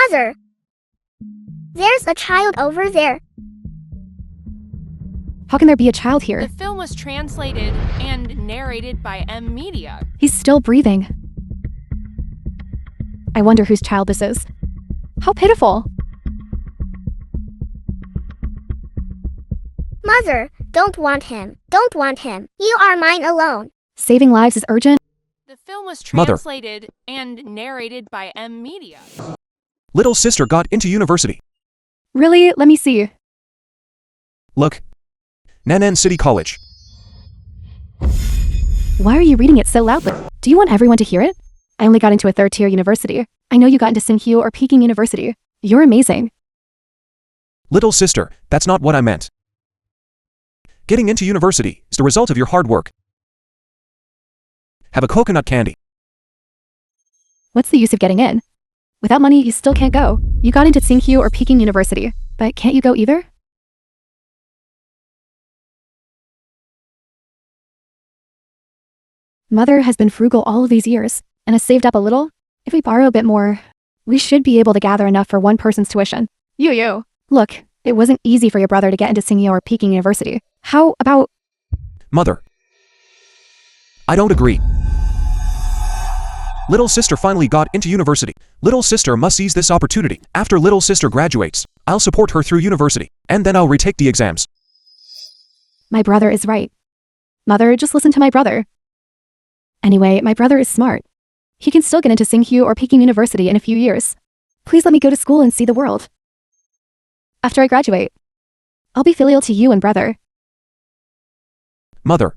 Mother! There's a child over there. How can there be a child here? The film was translated and narrated by M Media. He's still breathing. I wonder whose child this is. How pitiful. Mother, don't want him. Don't want him. You are mine alone. Saving lives is urgent. The film was Mother. translated and narrated by M Media. Little sister got into university. Really? Let me see. Look. Nanan City College. Why are you reading it so loudly? Do you want everyone to hear it? I only got into a third-tier university. I know you got into Tsinghua or Peking University. You're amazing. Little sister, that's not what I meant. Getting into university is the result of your hard work. Have a coconut candy. What's the use of getting in? Without money, you still can't go. You got into Tsinghua or Peking University, but can't you go either? Mother has been frugal all of these years, and has saved up a little. If we borrow a bit more, we should be able to gather enough for one person's tuition. Yuyu, look, it wasn't easy for your brother to get into Tsinghua or Peking University. How about... Mother. I don't agree. Little sister finally got into university. Little sister must seize this opportunity. After little sister graduates, I'll support her through university, and then I'll retake the exams. My brother is right. Mother, just listen to my brother. Anyway, my brother is smart. He can still get into Tsinghua or Peking University in a few years. Please let me go to school and see the world. After I graduate, I'll be filial to you and brother. Mother.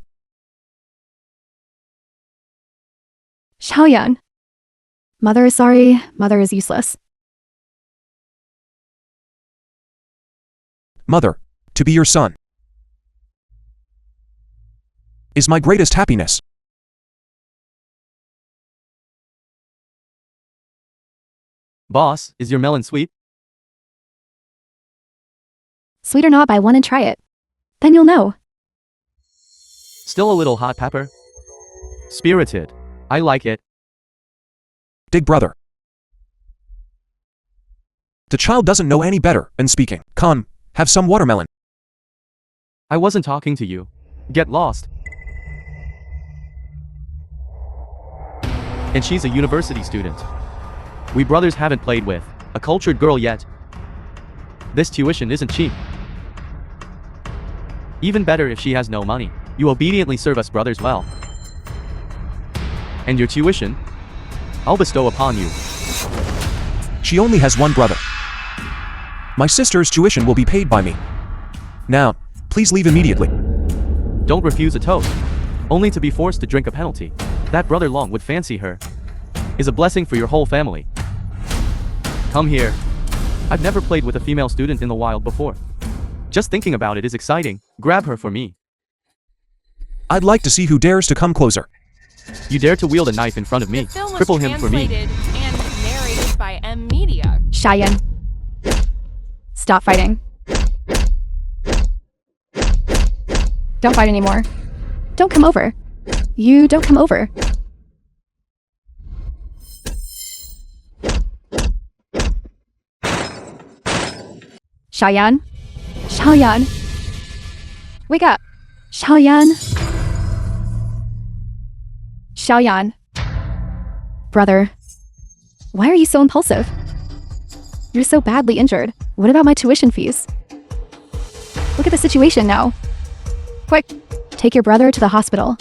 Xiaoyan. Mother is sorry, mother is useless. Mother, to be your son is my greatest happiness. Boss, is your melon sweet? Sweet or not, buy one and try it. Then you'll know. Still a little hot pepper? Spirited. I like it. Dig brother. The child doesn't know any better than speaking. Come, have some watermelon. I wasn't talking to you. Get lost. And she's a university student. We brothers haven't played with a cultured girl yet. This tuition isn't cheap. Even better if she has no money. You obediently serve us brothers well. And your tuition, I'll bestow upon you. She only has one brother. My sister's tuition will be paid by me. Now, please leave immediately. Don't refuse a toast, only to be forced to drink a penalty. That brother Long would fancy her. Is a blessing for your whole family. Come here. I've never played with a female student in the wild before. Just thinking about it is exciting. Grab her for me. I'd like to see who dares to come closer. You dare to wield a knife in front of me. The film was Cripple him for me. translated and narrated by M Media. Xiaoyan. Stop fighting. Don't fight anymore. Don't come over. You don't come over. Xiaoyan. Xiaoyan. Wake up. Xiaoyan. Xiaoyan. Brother. Why are you so impulsive? You're so badly injured. What about my tuition fees? Look at the situation now. Quick, take your brother to the hospital.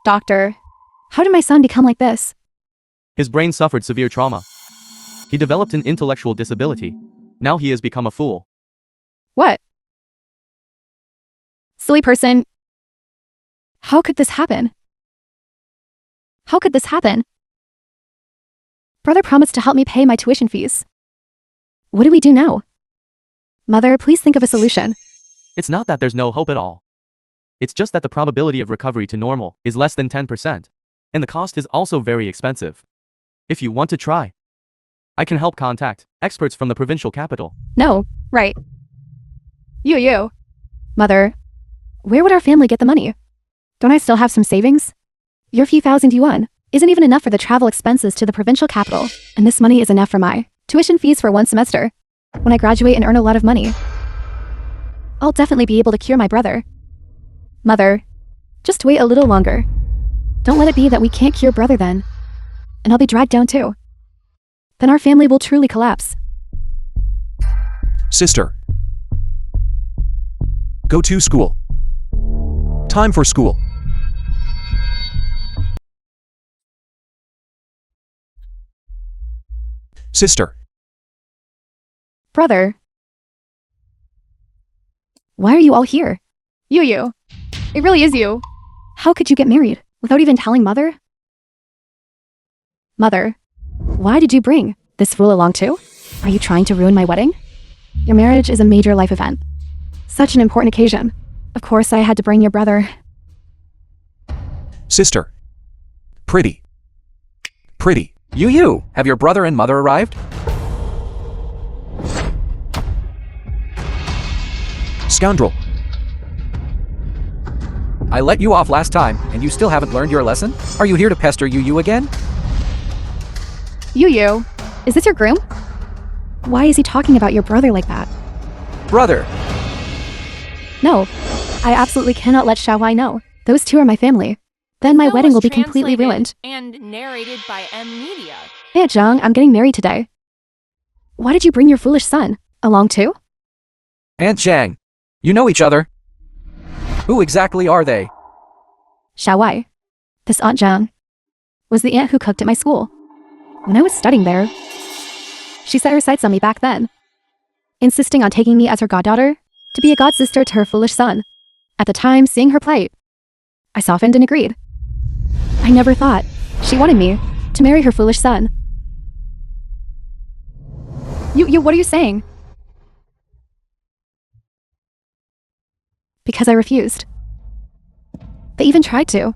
Doctor, how did my son become like this? His brain suffered severe trauma. He developed an intellectual disability. Now he has become a fool. What? Silly person. How could this happen? How could this happen? Brother promised to help me pay my tuition fees. What do we do now? Mother, please think of a solution. It's not that there's no hope at all. It's just that the probability of recovery to normal is less than 10%. And the cost is also very expensive. If you want to try, I can help contact experts from the provincial capital. No, right. Yuyu. Mother, where would our family get the money? Don't I still have some savings? Your few thousand yuan isn't even enough for the travel expenses to the provincial capital, and this money is enough for my tuition fees for 1 semester. When I graduate and earn a lot of money, I'll definitely be able to cure my brother. Mother, just wait a little longer. Don't let it be that we can't cure brother then. And I'll be dragged down too. Then our family will truly collapse. Sister. Go to school. Time for school. Sister. Brother. Why are you all here? Yuyu. It really is you. How could you get married without even telling Mother? Mother, why did you bring this fool along too? Are you trying to ruin my wedding? Your marriage is a major life event. Such an important occasion. Of course I had to bring your brother. Sister. Pretty. Pretty. Yuyu, have your brother and mother arrived? Scoundrel. I let you off last time, and you still haven't learned your lesson? Are you here to pester Yuyu again? Yuyu, is this your groom? Why is he talking about your brother like that? Brother, No, I absolutely cannot let Xiaowai know. Those two are my family. Then my Film wedding was will be completely translated ruined. And narrated by M Media. Aunt Zhang, I'm getting married today. Why did you bring your foolish son along too? Aunt Zhang. You know each other. Who exactly are they? Xiaowai, this Aunt Zhang, was the aunt who cooked at my school. When I was studying there, she set her sights on me back then, insisting on taking me as her goddaughter to be a godsister to her foolish son. At the time, seeing her plight, I softened and agreed. I never thought she wanted me to marry her foolish son. What are you saying? Because I refused. They even tried to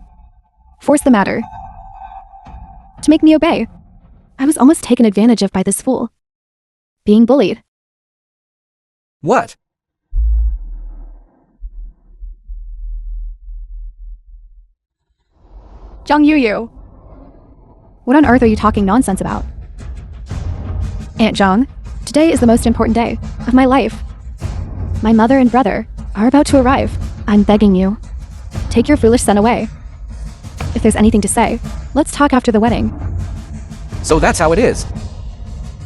force the matter, to make me obey. I was almost taken advantage of by this fool. Being bullied. What? Zhang Yuyu. What on earth are you talking nonsense about? Aunt Zhang, today is the most important day of my life. My mother and brother are about to arrive. I'm begging you, take your foolish son away. If there's anything to say, let's talk after the wedding. So that's how it is.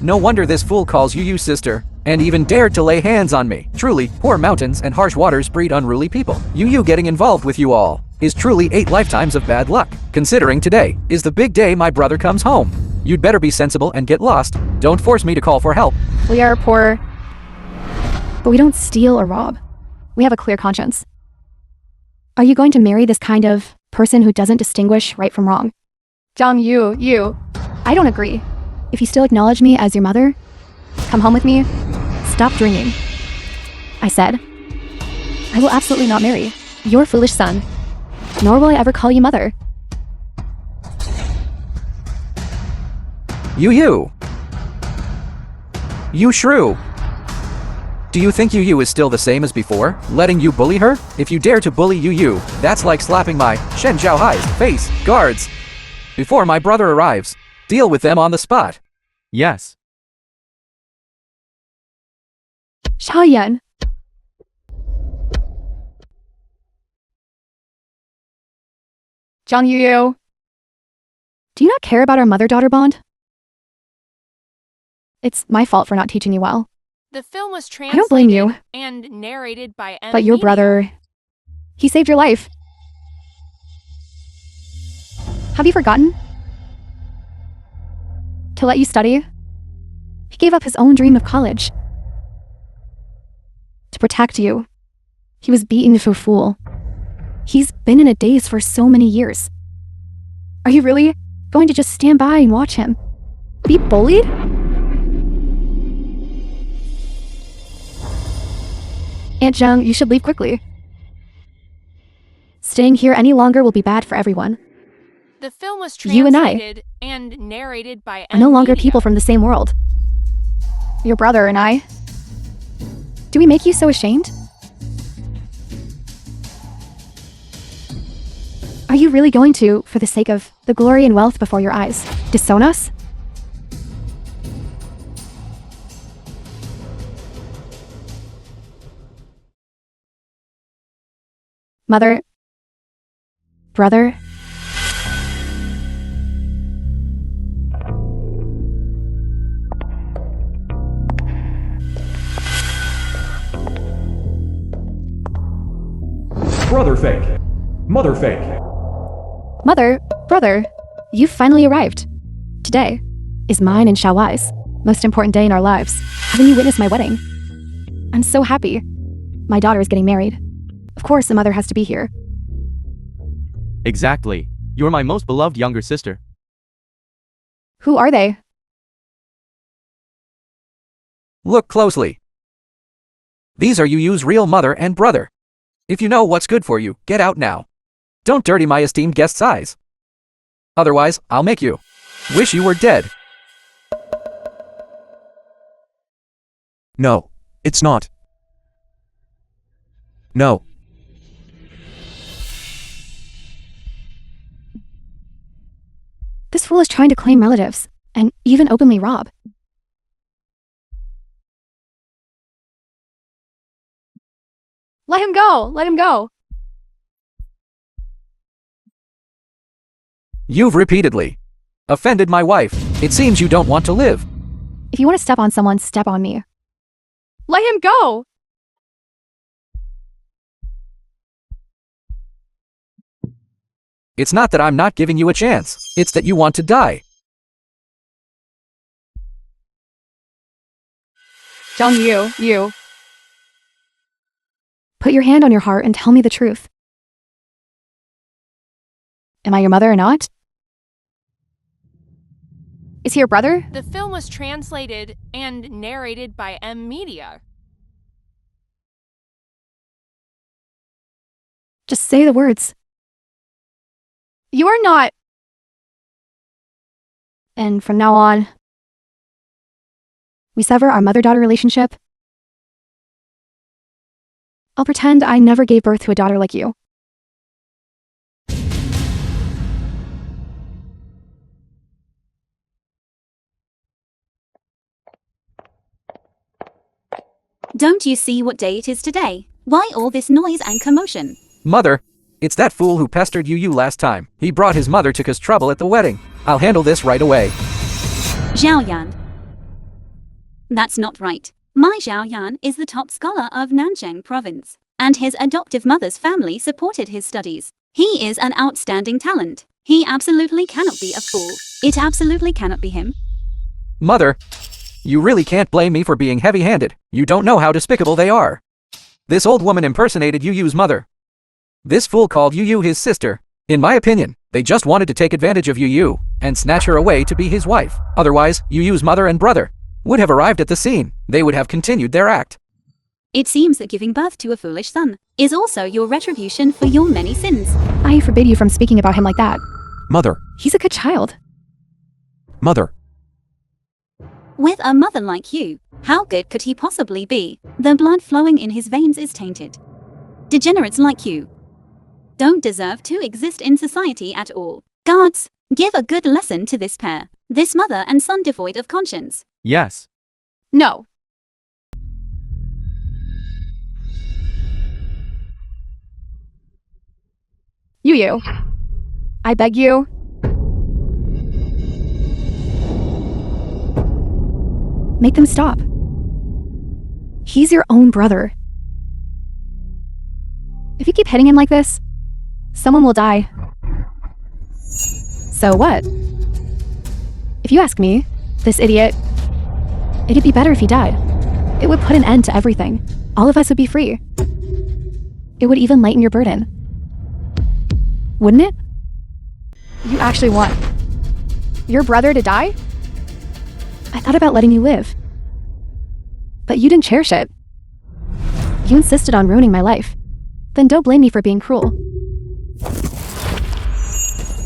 No wonder this fool calls Yuyu sister, and even dared to lay hands on me. Truly, poor mountains and harsh waters breed unruly people. Yuyu getting involved with you all is truly 8 lifetimes of bad luck. Considering today is the big day my brother comes home. You'd better be sensible and get lost. Don't force me to call for help. We are poor, but we don't steal or rob. We have a clear conscience. Are you going to marry this kind of person who doesn't distinguish right from wrong? Zhang Yu, I don't agree. If you still acknowledge me as your mother, come home with me, stop drinking. I said, I will absolutely not marry your foolish son, nor will I ever call you mother. Yuyu. You shrew. Do you think Yuyu is still the same as before, letting you bully her? If you dare to bully Yuyu, that's like slapping my Shen Zhaohai's face. Guards! Before my brother arrives, deal with them on the spot. Yes. Xiaoyan. Zhang Yuyu. Do you not care about our mother-daughter bond? It's my fault for not teaching you well. The film was I don't blame you. translated and narrated by M But your Media. brother, he saved your life. Have you forgotten? To let you study? He gave up his own dream of college. To protect you. He was beaten to a fool. He's been in a daze for so many years. Are you really going to just stand by and watch him be bullied? Aunt Zhang, you should leave quickly. Staying here any longer will be bad for everyone. The film was You and I translated and narrated by are no longer Media. people from the same world. Your brother and I. Do we make you so ashamed? Are you really going to, for the sake of the glory and wealth before your eyes, disown us? Mother, brother, Brother fake. Mother fake. mother, brother, you've finally arrived. Today is mine and Xiaowai's most important day in our lives. Having you witness my wedding. I'm so happy. My daughter is getting married. Of course, a mother has to be here. Exactly. You're my most beloved younger sister. Who are they? Look closely. These are Yuyu's real mother and brother. If you know what's good for you, get out now. Don't dirty my esteemed guest's eyes. Otherwise, I'll make you wish you were dead. No, it's not. No. This fool is trying to claim relatives, and even openly rob. Let him go! Let him go! You've repeatedly offended my wife. It seems you don't want to live. If you want to step on someone, step on me. Let him go! It's not that I'm not giving you a chance. It's that you want to die. Zhang you. Put your hand on your heart and tell me the truth. Am I your mother or not? Is he your brother? The film was translated and narrated by Media. Just say the words. You are not. And from now on, we sever our mother-daughter relationship. I'll pretend I never gave birth to a daughter like you. Don't you see what day it is today? Why all this noise and commotion? Mother, it's that fool who pestered Yuyu last time. He brought his mother to cause trouble at the wedding. I'll handle this right away. Xiaoyan. That's not right. My Xiaoyan is the top scholar of Nanjing province, and his adoptive mother's family supported his studies. He is an outstanding talent. He absolutely cannot be a fool. It absolutely cannot be him. Mother, you really can't blame me for being heavy-handed. You don't know how despicable they are. This old woman impersonated Yuyu's mother. This fool called Yuyu his sister. In my opinion, they just wanted to take advantage of Yuyu and snatch her away to be his wife. Otherwise, Yuyu's mother and brother would have arrived at the scene. They would have continued their act. It seems that giving birth to a foolish son is also your retribution for your many sins. I forbid you from speaking about him like that. Mother. He's a good child. Mother. With a mother like you, how good could he possibly be? The blood flowing in his veins is tainted. Degenerates like you don't deserve to exist in society at all. Guards, give a good lesson to this pair. This mother and son devoid of conscience. Yes. No. Yuyu, I beg you. Make them stop. He's your own brother. If you keep hitting him like this, someone will die. So what? If you ask me, this idiot, it'd be better if he died. It would put an end to everything. All of us would be free. It would even lighten your burden. Wouldn't it? You actually want your brother to die? I thought about letting you live. But you didn't cherish it. You insisted on ruining my life. Then don't blame me for being cruel.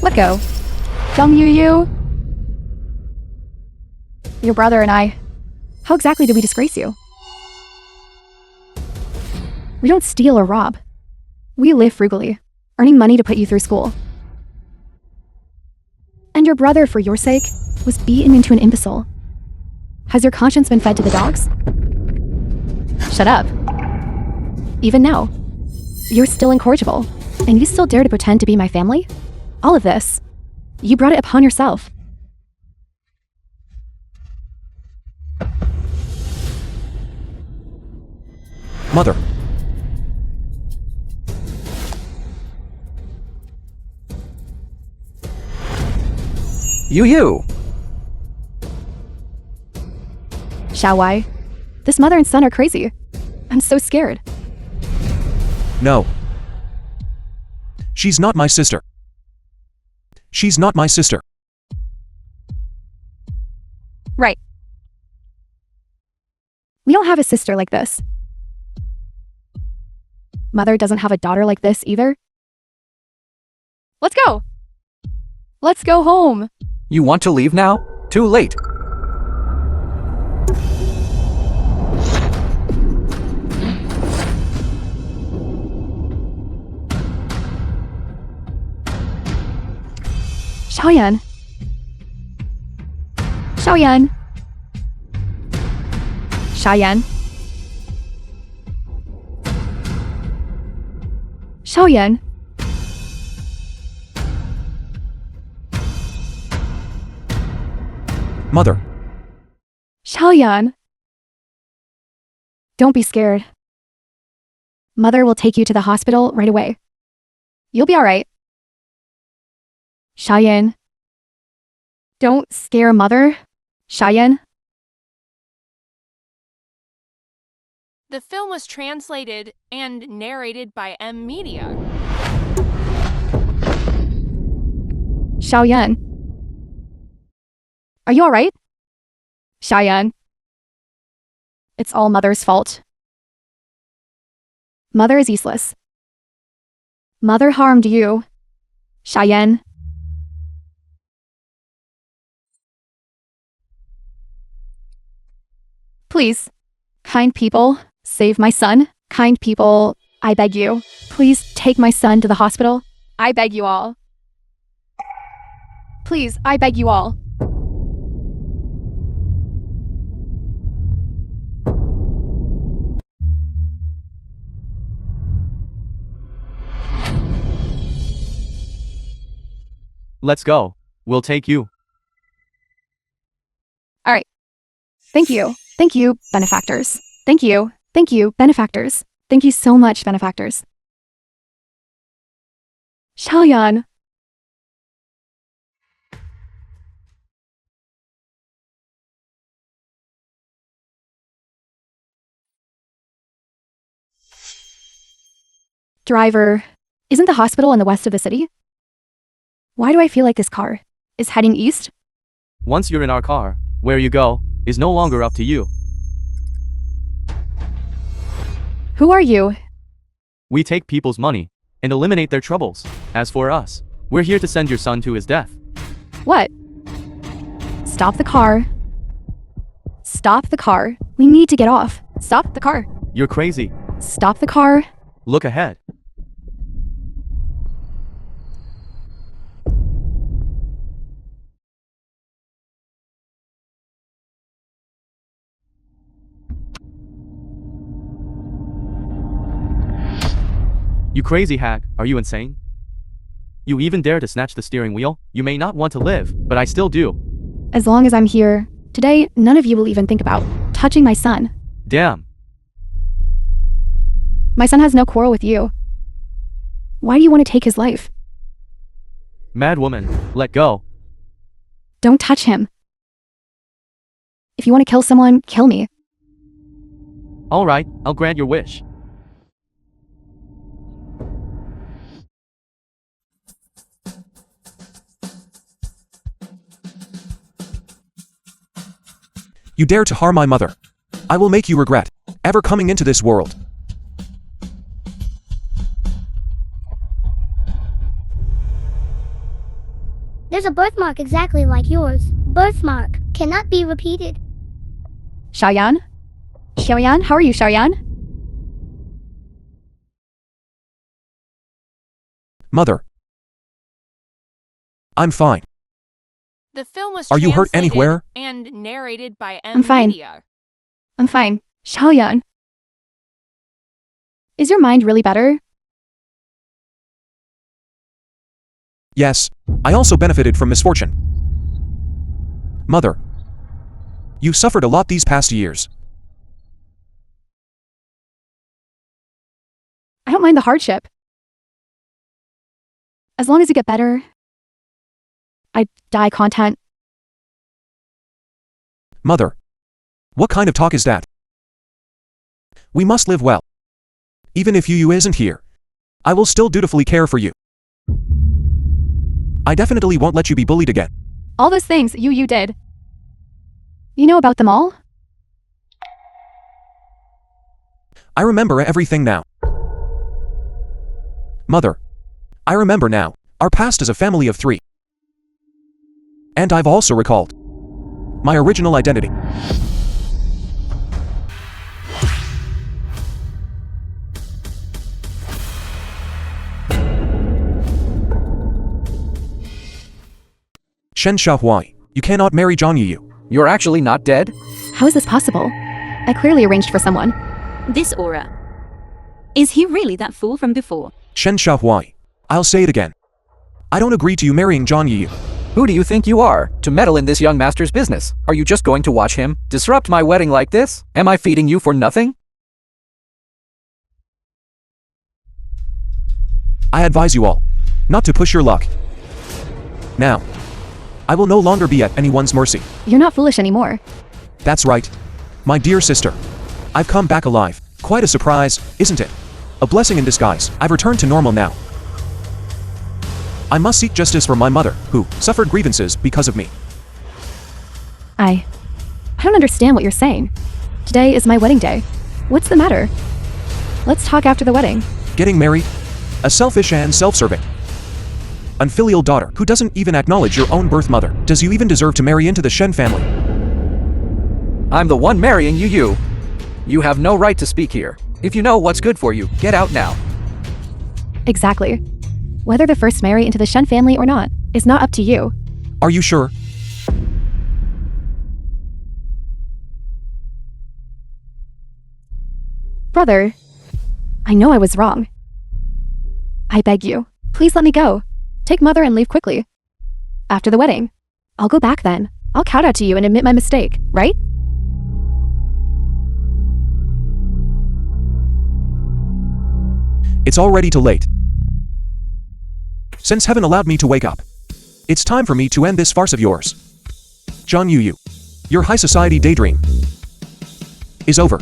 Let go. Young Yuyu. Your brother and I. How exactly did we disgrace you? We don't steal or rob. We live frugally, earning money to put you through school. And your brother, for your sake, was beaten into an imbecile. Has your conscience been fed to the dogs? Shut up. Even now, you're still incorrigible, and you still dare to pretend to be my family? All of this, you brought it upon yourself. Mother. Yuyu! Xiaowai, this mother and son are crazy. I'm so scared. No. She's not my sister. She's not my sister. Right. We don't have a sister like this. Mother doesn't have a daughter like this either. Let's go! Let's go home! You want to leave now? Too late. Xiaoyan. Xiaoyan. Xiaoyan. Xiaoyan. Mother. Xiaoyan. Don't be scared. Mother will take you to the hospital right away. You'll be all right. Xiaoyan. Don't scare Mother. Xiaoyan. The film was translated and narrated by M Media. Xiaoyan. Are you all right? Xiaoyan. It's all Mother's fault. Mother is useless. Mother harmed you. Xiaoyan. Please, kind people, save my son. Kind people, I beg you. Please take my son to the hospital. I beg you all. Please, I beg you all. Let's go. We'll take you. All right. Thank you. Thank you, benefactors. Thank you. Thank you, benefactors. Thank you so much, benefactors. Xiaoyan. Driver, isn't the hospital in the west of the city? Why do I feel like this car is heading east? Once you're in our car, where you go is no longer up to you. Who are you? We take people's money and eliminate their troubles. As for us, we're here to send your son to his death. What? Stop the car. Stop the car. We need to get off. Stop the car. You're crazy. Stop the car. Look ahead. You crazy hack, are you insane? You even dare to snatch the steering wheel? You may not want to live, but I still do. As long as I'm here, today none of you will even think about touching my son. Damn. My son has no quarrel with you. Why do you want to take his life? Mad woman, let go. Don't touch him. If you want to kill someone, kill me. Alright, I'll grant your wish. You dare to harm my mother. I will make you regret ever coming into this world. There's a birthmark exactly like yours. Birthmark cannot be repeated. Xiaoyan? Xiaoyan, how are you, Xiaoyan? Mother. I'm fine. The film was Are you hurt translated anywhere? and narrated by I'm fine. Media. I'm fine. Xiaoyan. Is your mind really better? Yes, I also benefited from misfortune. Mother. You've suffered a lot these past years. I don't mind the hardship. As long as you get better, I die content. Mother. What kind of talk is that? We must live well. Even if Yuyu isn't here, I will still dutifully care for you. I definitely won't let you be bullied again. All those things you did. You know about them all? I remember everything now. Mother. I remember now. Our past is a family of 3. And I've also recalled my original identity. Shen Xiaohuai, you cannot marry Zhang Yuyu. You're actually not dead? How is this possible? I clearly arranged for someone. This aura. Is he really that fool from before? Shen Xiaohuai, I'll say it again. I don't agree to you marrying Zhang Yuyu. Who do you think you are, to meddle in this young master's business? Are you just going to watch him disrupt my wedding like this? Am I feeding you for nothing? I advise you all not to push your luck. Now, I will no longer be at anyone's mercy. You're not foolish anymore. That's right. My dear sister. I've come back alive. Quite a surprise, isn't it? A blessing in disguise. I've returned to normal now. I must seek justice for my mother, who suffered grievances because of me. I don't understand what you're saying. Today is my wedding day. What's the matter? Let's talk after the wedding. Getting married? A selfish and self-serving, unfilial daughter who doesn't even acknowledge your own birth mother. Does you even deserve to marry into the Shen family? I'm the one marrying Yuyu. You have no right to speak here. If you know what's good for you, get out now. Exactly. Whether the first marry into the Shen family or not is not up to you. Are you sure? Brother, I know I was wrong. I beg you, please let me go. Take mother and leave quickly. After the wedding, I'll go back then. I'll kowtow to you and admit my mistake, right? It's already too late. Since heaven allowed me to wake up, it's time for me to end this farce of yours. Zhang Yuyu, your high society daydream is over.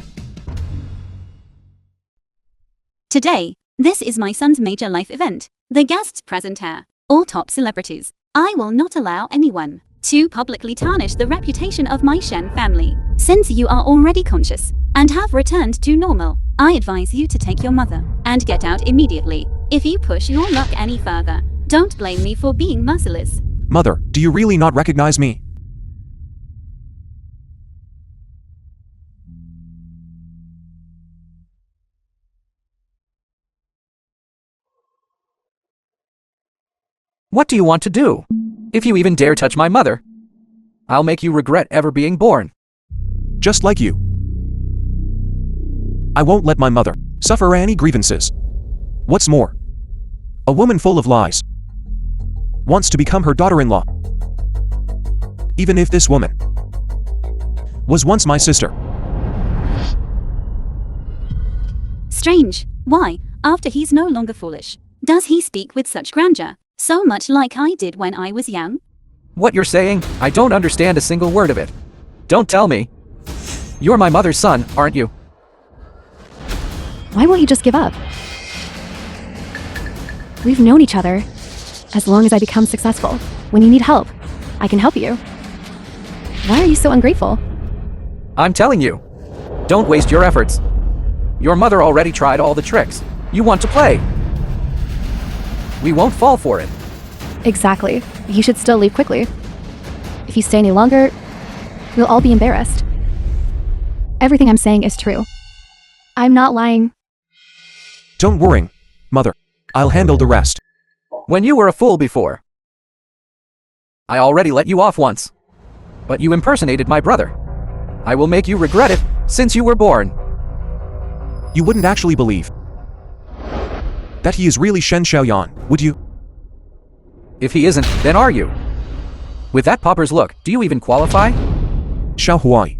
Today, this is my son's major life event. The guests present are all top celebrities. I will not allow anyone to publicly tarnish the reputation of my Shen family. Since you are already conscious and have returned to normal, I advise you to take your mother and get out immediately. If you push your luck any further, don't blame me for being merciless. Mother, do you really not recognize me? What do you want to do? If you even dare touch my mother, I'll make you regret ever being born. Just like you. I won't let my mother suffer any grievances. What's more, a woman full of lies wants to become her daughter-in-law. Even if this woman was once my sister. Strange. Why, after he's no longer foolish, does he speak with such grandeur? So much like I did when I was young? What you're saying, I don't understand a single word of it. Don't tell me. You're my mother's son, aren't you? Why won't you just give up? We've known each other. As long as I become successful, when you need help, I can help you. Why are you so ungrateful? I'm telling you. Don't waste your efforts. Your mother already tried all the tricks. You want to play. We won't fall for it. Exactly. You should still leave quickly. If you stay any longer, we'll all be embarrassed. Everything I'm saying is true. I'm not lying. Don't worry, mother. I'll handle the rest. When you were a fool before. I already let you off once. But you impersonated my brother. I will make you regret it, since you were born. You wouldn't actually believe that he is really Shen Xiaoyan, would you? If he isn't, then are you? With that pauper's look, do you even qualify? Xiao Huai.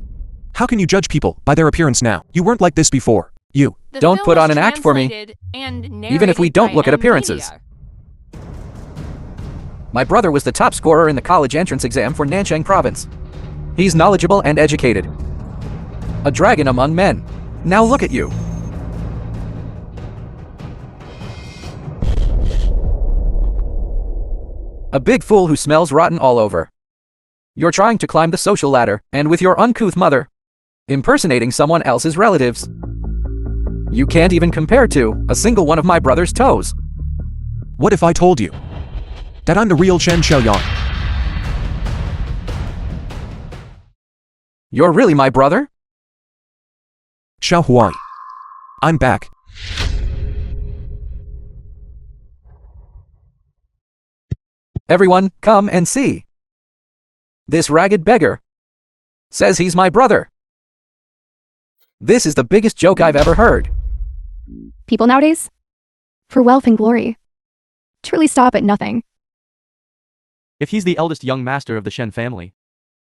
How can you judge people by their appearance now? You weren't like this before. You. The Don't film put was on an act for me. translated and Even if we narrated don't by look at M. appearances. Media. My brother was the top scorer in the college entrance exam for Nanchang province. He's knowledgeable and educated. A dragon among men. Now look at you. A big fool who smells rotten all over. You're trying to climb the social ladder, and with your uncouth mother, impersonating someone else's relatives. You can't even compare to a single one of my brother's toes. What if I told you that I'm the real Shen Xiaoyan? You're really my brother? Xiao Huai. I'm back. Everyone, come and see. This ragged beggar says he's my brother. This is the biggest joke I've ever heard. People nowadays? For wealth and glory. Truly stop at nothing. If he's the eldest young master of the Shen family,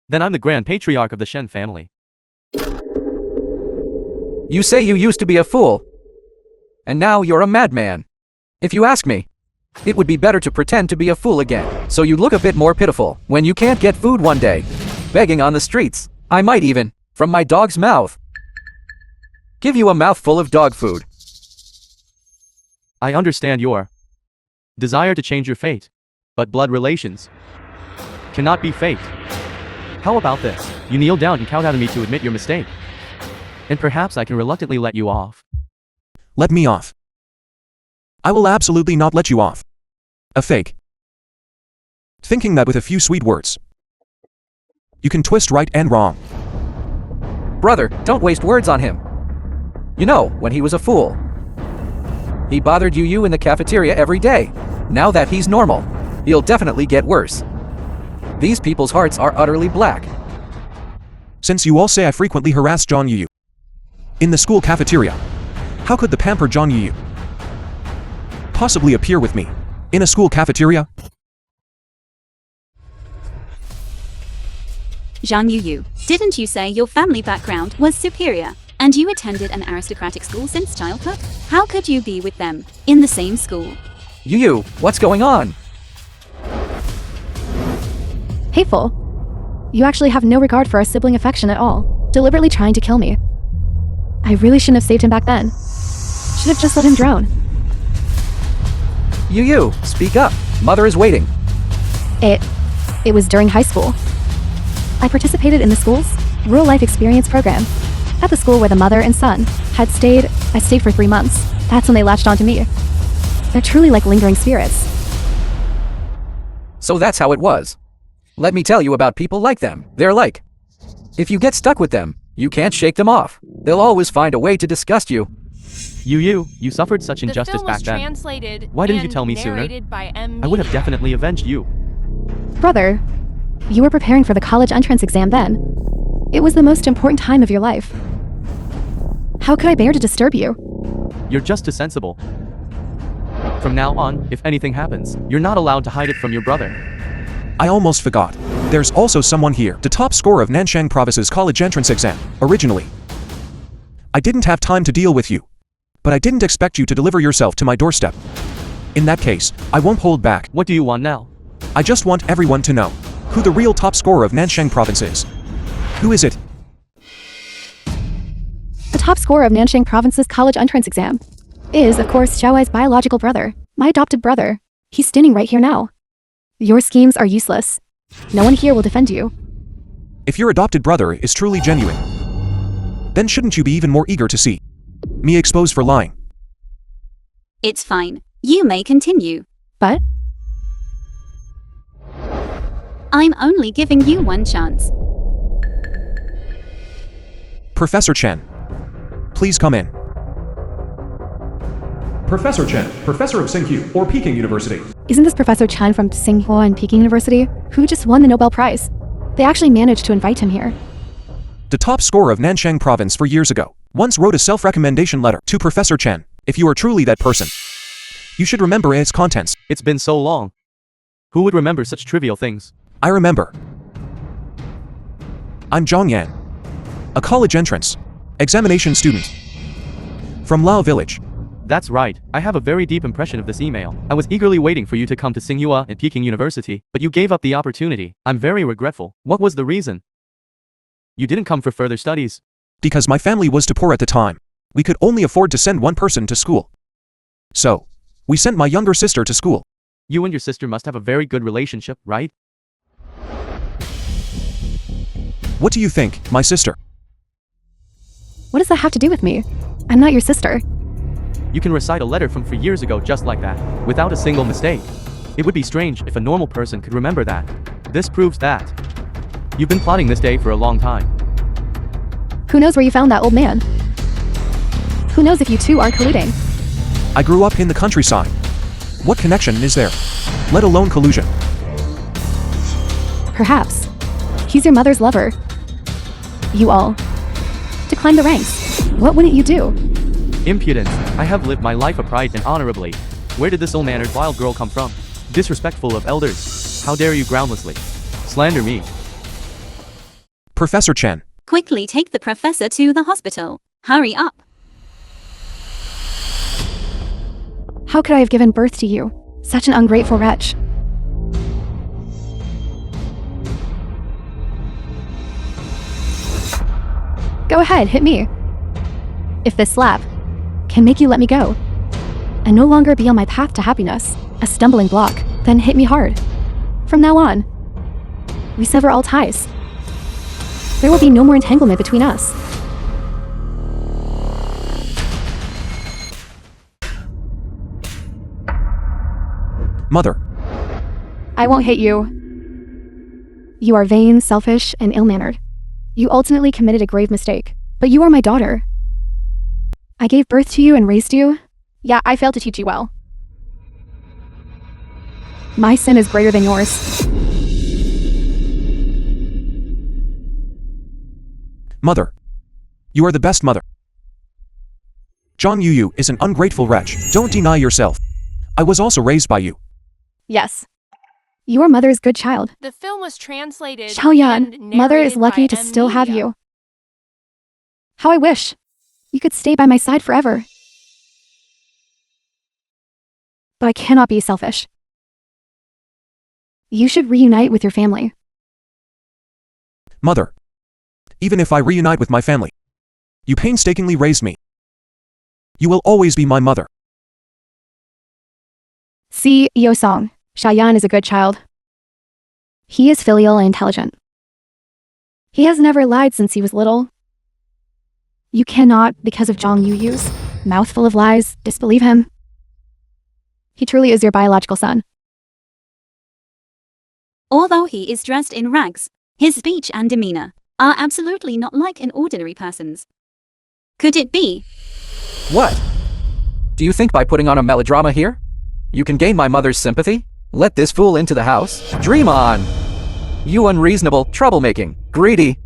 then I'm the grand patriarch of the Shen family. You say you used to be a fool, and now you're a madman. If you ask me, it would be better to pretend to be a fool again, so you look a bit more pitiful when you can't get food one day, begging on the streets. I might even, from my dog's mouth, give you a mouthful of dog food. I understand your desire to change your fate, but blood relations cannot be faked. How about this? You kneel down and kowtow to me to admit your mistake, and perhaps I can reluctantly let you off. Let me off. I will absolutely not let you off. A fake. Thinking that with a few sweet words, you can twist right and wrong. Brother, don't waste words on him. You know, when he was a fool, he bothered Yuyu in the cafeteria every day. Now that he's normal, he'll definitely get worse. These people's hearts are utterly black. Since you all say I frequently harass John Yuyu in the school cafeteria, how could the pampered John Yuyu possibly appear with me in a school cafeteria? Zhang Yuyu, didn't you say your family background was superior, and you attended an aristocratic school since childhood? How could you be with them in the same school? Yuyu, what's going on? Hateful. You actually have no regard for our sibling affection at all, deliberately trying to kill me. I really shouldn't have saved him back then. Should have just let him drown. Yuyu, speak up. Mother is waiting. It was during high school. I participated in the school's Rural Life Experience program. At the school where the mother and son had stayed, I stayed for 3 months. That's when they latched onto me. They're truly like lingering spirits. So that's how it was. Let me tell you about people like them. They're like, if you get stuck with them, you can't shake them off. They'll always find a way to disgust you. Yuyu, you suffered such injustice The film back was then. translated Why didn't you and tell me sooner? narrated by M. I would have Media. definitely avenged you. Brother, you were preparing for the college entrance exam then. It was the most important time of your life. How could I bear to disturb you? You're just too sensible. From now on, if anything happens, you're not allowed to hide it from your brother. I almost forgot. There's also someone here, the top scorer of Nanchang Province's college entrance exam, originally. I didn't have time to deal with you, but I didn't expect you to deliver yourself to my doorstep. In that case, I won't hold back. What do you want now? I just want everyone to know who the real top scorer of Nanchang Province is. Who is it? The top scorer of Nanchang Province's college entrance exam is, of course, Xiaoai's biological brother, my adopted brother. He's standing right here now. Your schemes are useless. No one here will defend you. If your adopted brother is truly genuine, then shouldn't you be even more eager to see me exposed for lying? It's fine. You may continue. But I'm only giving you one chance. Professor Chen. Please come in. Professor Chen, professor of Tsinghua or Peking University. Isn't this Professor Chen from Tsinghua and Peking University, who just won the Nobel Prize? They actually managed to invite him here. The top scorer of Nanshang province 4 years ago once wrote a self-recommendation letter to Professor Chen. If you are truly that person, you should remember its contents. It's been so long. Who would remember such trivial things? I remember. I'm Zhang Yan, a college entrance examination student from Lao Village. That's right. I have a very deep impression of this email. I was eagerly waiting for you to come to Tsinghua and Peking University, but you gave up the opportunity. I'm very regretful. What was the reason? You didn't come for further studies. Because my family was too poor at the time. We could only afford to send one person to school. So, we sent my younger sister to school. You and your sister must have a very good relationship, right? What do you think, my sister? What does that have to do with me? I'm not your sister. You can recite a letter from 4 years ago just like that, without a single mistake. It would be strange if a normal person could remember that. This proves that you've been plotting this day for a long time. Who knows where you found that old man? Who knows if you two are colluding? I grew up in the countryside. What connection is there? Let alone collusion. Perhaps. He's your mother's lover. You all. To climb the ranks. What wouldn't you do? Impudence. I have lived my life upright and honorably. Where did this ill-mannered wild girl come from? Disrespectful of elders. How dare you groundlessly slander me? Professor Chen. Quickly take the professor to the hospital. Hurry up. How could I have given birth to you? Such an ungrateful wretch. Go ahead, hit me. If this slap can make you let me go and no longer be on my path to happiness, a stumbling block, then hit me hard. From now on, we sever all ties. There will be no more entanglement between us. Mother. I won't hit you. You are vain, selfish, and ill-mannered. You ultimately committed a grave mistake, but you are my daughter. I gave birth to you and raised you. Yeah, I failed to teach you well. My sin is greater than yours. Mother. You are the best mother. Zhang Yuyu is an ungrateful wretch. Don't deny yourself. I was also raised by you. Yes. Your mother is good child. The film was translated. Xiaoyan, and mother is narrated lucky by to M. still have Media. you. How I wish you could stay by my side forever. But I cannot be selfish. You should reunite with your family. Mother. Even if I reunite with my family, you painstakingly raised me. You will always be my mother. See, Yo-song, Xiaoyan is a good child. He is filial and intelligent. He has never lied since he was little. You cannot, because of Zhang Yuyu's mouthful of lies, disbelieve him. He truly is your biological son. Although he is dressed in rags, his speech and demeanor are absolutely not like an ordinary person's. Could it be? What? Do you think by putting on a melodrama here, you can gain my mother's sympathy? Let this fool into the house? Dream on! You unreasonable, troublemaking, greedy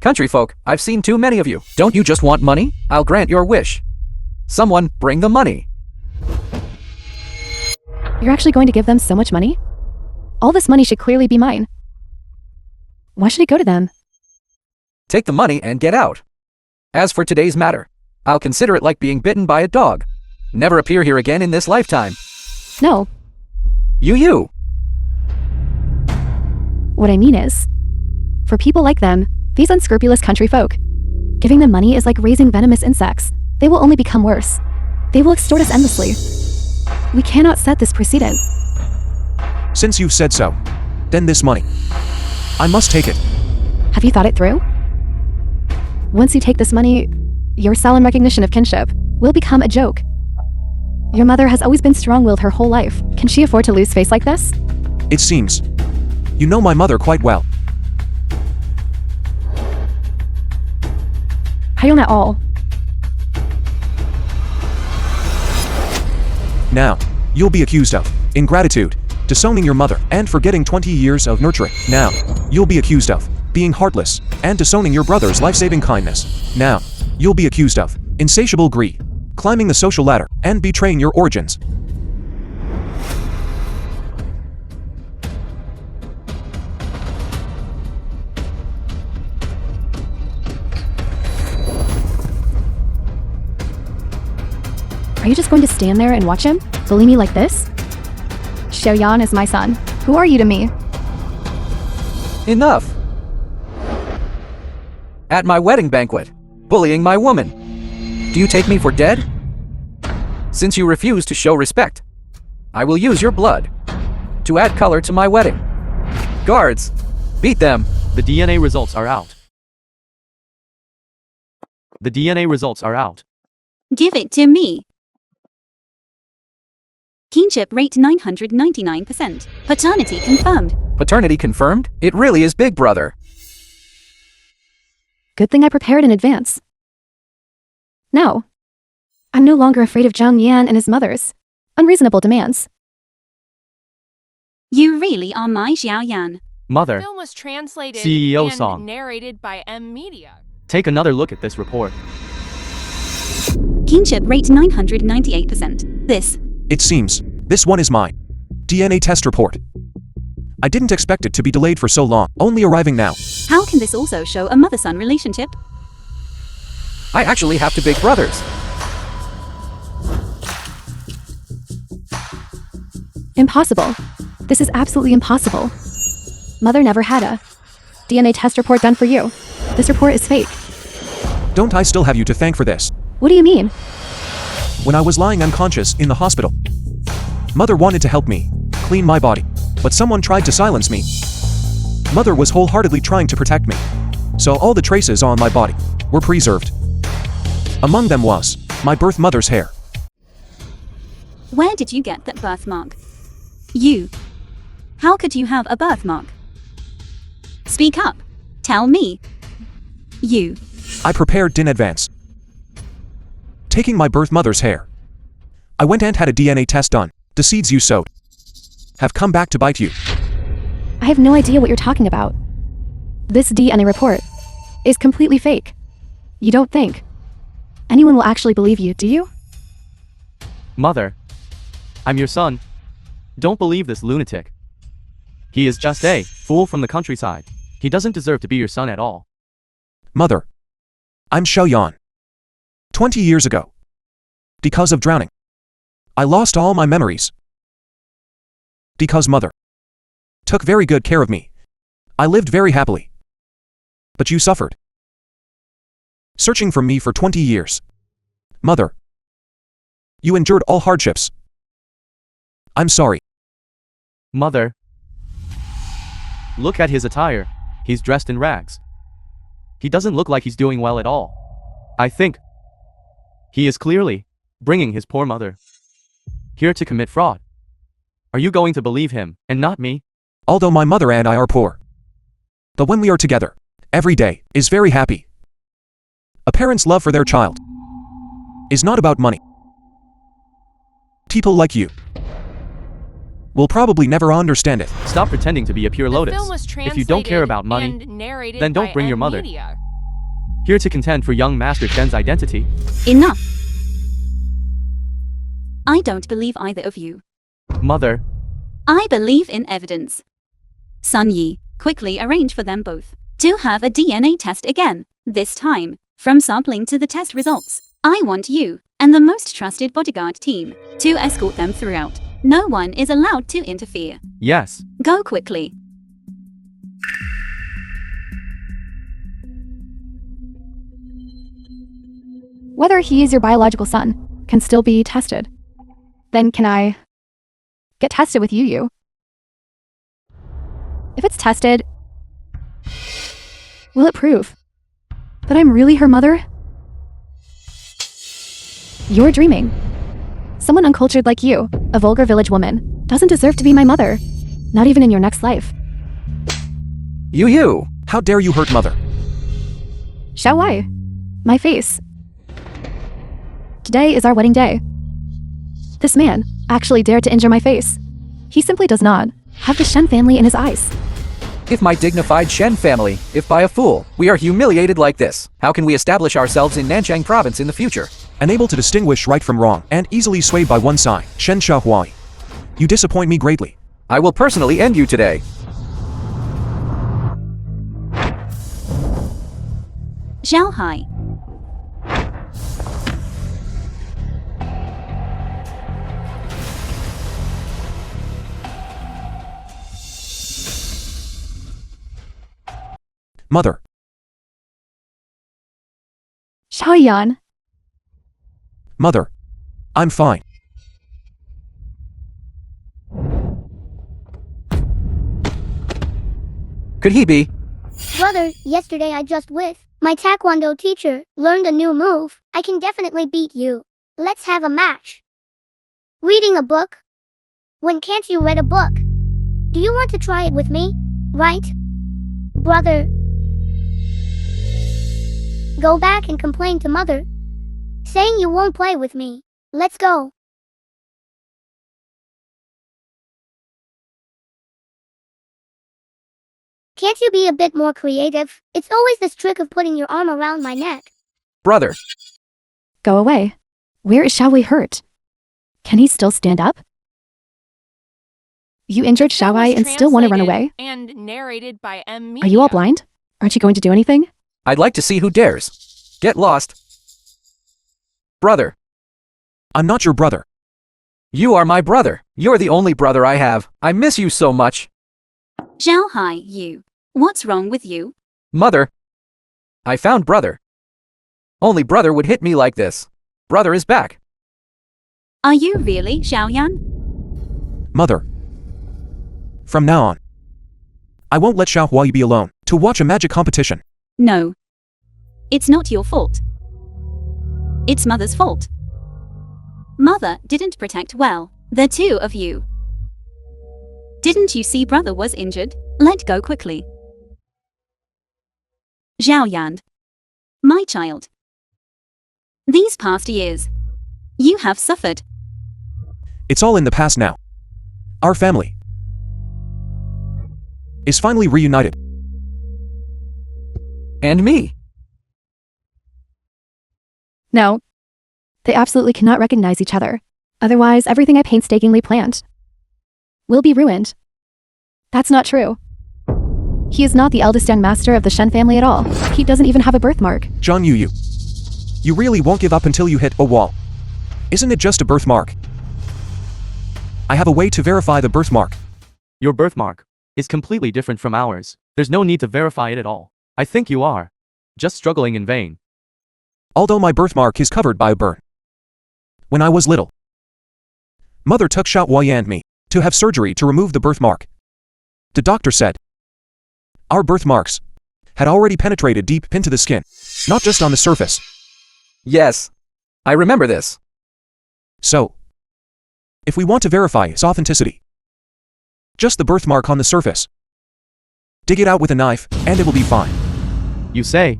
country folk, I've seen too many of you. Don't you just want money? I'll grant your wish. Someone, bring the money. You're actually going to give them so much money? All this money should clearly be mine. Why should it go to them? Take the money and get out. As for today's matter, I'll consider it like being bitten by a dog. Never appear here again in this lifetime. No. You. What I mean is, for people like them, these unscrupulous country folk, giving them money is like raising venomous insects. They will only become worse. They will extort us endlessly. We cannot set this precedent. Since you've said so, then this money. I must take it. Have you thought it through? Once you take this money, your solemn recognition of kinship will become a joke. Your mother has always been strong-willed her whole life. Can she afford to lose face like this? It seems You know my mother quite well. I don't at all. Now, you'll be accused of ingratitude, disowning your mother, and forgetting 20 years of nurturing. Now, you'll be accused of being heartless and disowning your brother's life-saving kindness. Now, you'll be accused of insatiable greed, climbing the social ladder, and betraying your origins. Are you just going to stand there and watch him bully me like this? Xiaoyan is my son. Who are you to me? Enough! At my wedding banquet, bullying my woman. Do you take me for dead? Since you refuse to show respect, I will use your blood to add color to my wedding. Guards, beat them. The DNA results are out. The DNA results are out. Give it to me. Kinship rate 999%. Paternity confirmed. Paternity confirmed? It really is Big Brother. Good thing I prepared in advance. Now, I'm no longer afraid of Zhang Yan and his mother's unreasonable demands. You really are my Xiaoyan. The Mother, film was translated CEO and song. narrated by M Media. take another look at this report. Kinship rate 998%. This. It seems this one is mine. DNA test report. I didn't expect it to be delayed for so long, only arriving now. How can this also show a mother-son relationship? I actually have two big brothers. Impossible. This is absolutely impossible. Mother never had a DNA test report done for you. This report is fake. Don't I still have you to thank for this? What do you mean? When I was lying unconscious in the hospital, Mother wanted to help me clean my body, but someone tried to silence me. Mother was wholeheartedly trying to protect me, so all the traces on my body were preserved. Among them was my birth mother's hair. Where did you get that birthmark? You. How could you have a birthmark? Speak up. Tell me. You. I prepared in advance. Taking my birth mother's hair, I went and had a DNA test done. The seeds you sowed have come back to bite you. I have no idea what you're talking about. This DNA report is completely fake. You don't think anyone will actually believe you, do you? Mother, I'm your son. Don't believe this lunatic. He is just a fool from the countryside. He doesn't deserve to be your son at all. Mother, I'm Xiaoyan. 20 years ago, because of drowning, I lost all my memories. Because Mother took very good care of me, I lived very happily. But you suffered, searching for me for 20 years. Mother, you endured all hardships. I'm sorry. Mother, look at his attire. He's dressed in rags. He doesn't look like he's doing well at all. I think he is clearly bringing his poor mother here to commit fraud. Are you going to believe him, and not me? Although my mother and I are poor, but when we are together, every day is very happy. A parent's love for their child is not about money. People like you will probably never understand it. Stop pretending to be a pure The lotus. film was If you don't care about money, and narrated then don't by bring your M mother. Media. Here to contend for young Master Shen's identity. Enough. I don't believe either of you. Mother, I believe in evidence. Sun Yi, quickly arrange for them both to have a DNA test again, this time, from sampling to the test results. I want you and the most trusted bodyguard team to escort them throughout. No one is allowed to interfere. yes. Go quickly. Whether he is your biological son can still be tested. Then can I get tested with Yuyu? If it's tested, will it prove that I'm really her mother? You're dreaming. Someone uncultured like you, a vulgar village woman, doesn't deserve to be my mother. Not even in your next life. Yuyu! How dare you hurt mother? Xiao Wai. My face. Today is our wedding day. This man actually dared to injure my face. He simply does not have the Shen family in his eyes. If my dignified Shen family, if by a fool, we are humiliated like this, how can we establish ourselves in Nanchang province in the future? Unable to distinguish right from wrong, and easily swayed by one side, Shen Xiaohuai. You disappoint me greatly. I will personally end you today. Zhao Hai. Mother. Xiaoyan. Mother. I'm fine. Could he be? Brother, yesterday I just with my taekwondo teacher learned a new move. I can definitely beat you. Let's have a match. Reading a book? When can't you read a book? Do you want to try it with me? Right? Brother. Go back and complain to mother. Saying you won't play with me. Let's go. Can't you be a bit more creative? It's always this trick of putting your arm around my neck. Brother. Go away. Where is Xiao Wei hurt? Can he still stand up? You injured Xiao Wei and still want to run away? And narrated by M. Are you all blind? Aren't you going to do anything? I'd like to see who dares. Get lost. Brother. I'm not your brother. You are my brother. You're the only brother I have. I miss you so much. Zhao Hai, you. What's wrong with you? Mother. I found brother. Only brother would hit me like this. Brother is back. Are you really, Xiaoyan? Mother. From now on, I won't let Xiaohuai be alone to watch a magic competition. No. It's not your fault. It's mother's fault. Mother didn't protect well, the two of you. Didn't you see brother was injured? Let go quickly. Xiaoyan. My child. These past years, you have suffered. It's all in the past now. Our family is finally reunited. And me. No. They absolutely cannot recognize each other. Otherwise, everything I painstakingly planned will be ruined. That's not true. He is not the eldest young master of the Shen family at all. He doesn't even have a birthmark. John Yuyu. You really won't give up until you hit a wall. Isn't it just a birthmark? I have a way to verify the birthmark. Your birthmark is completely different from ours. There's no need to verify it at all. I think you are just struggling in vain. Although my birthmark is covered by a burn. When I was little, mother took Xiaohuai and me to have surgery to remove the birthmark. The doctor said our birthmarks had already penetrated deep into the skin, not just on the surface. Yes. I remember this. So, if we want to verify its authenticity, just the birthmark on the surface, dig it out with a knife, and it will be fine. You say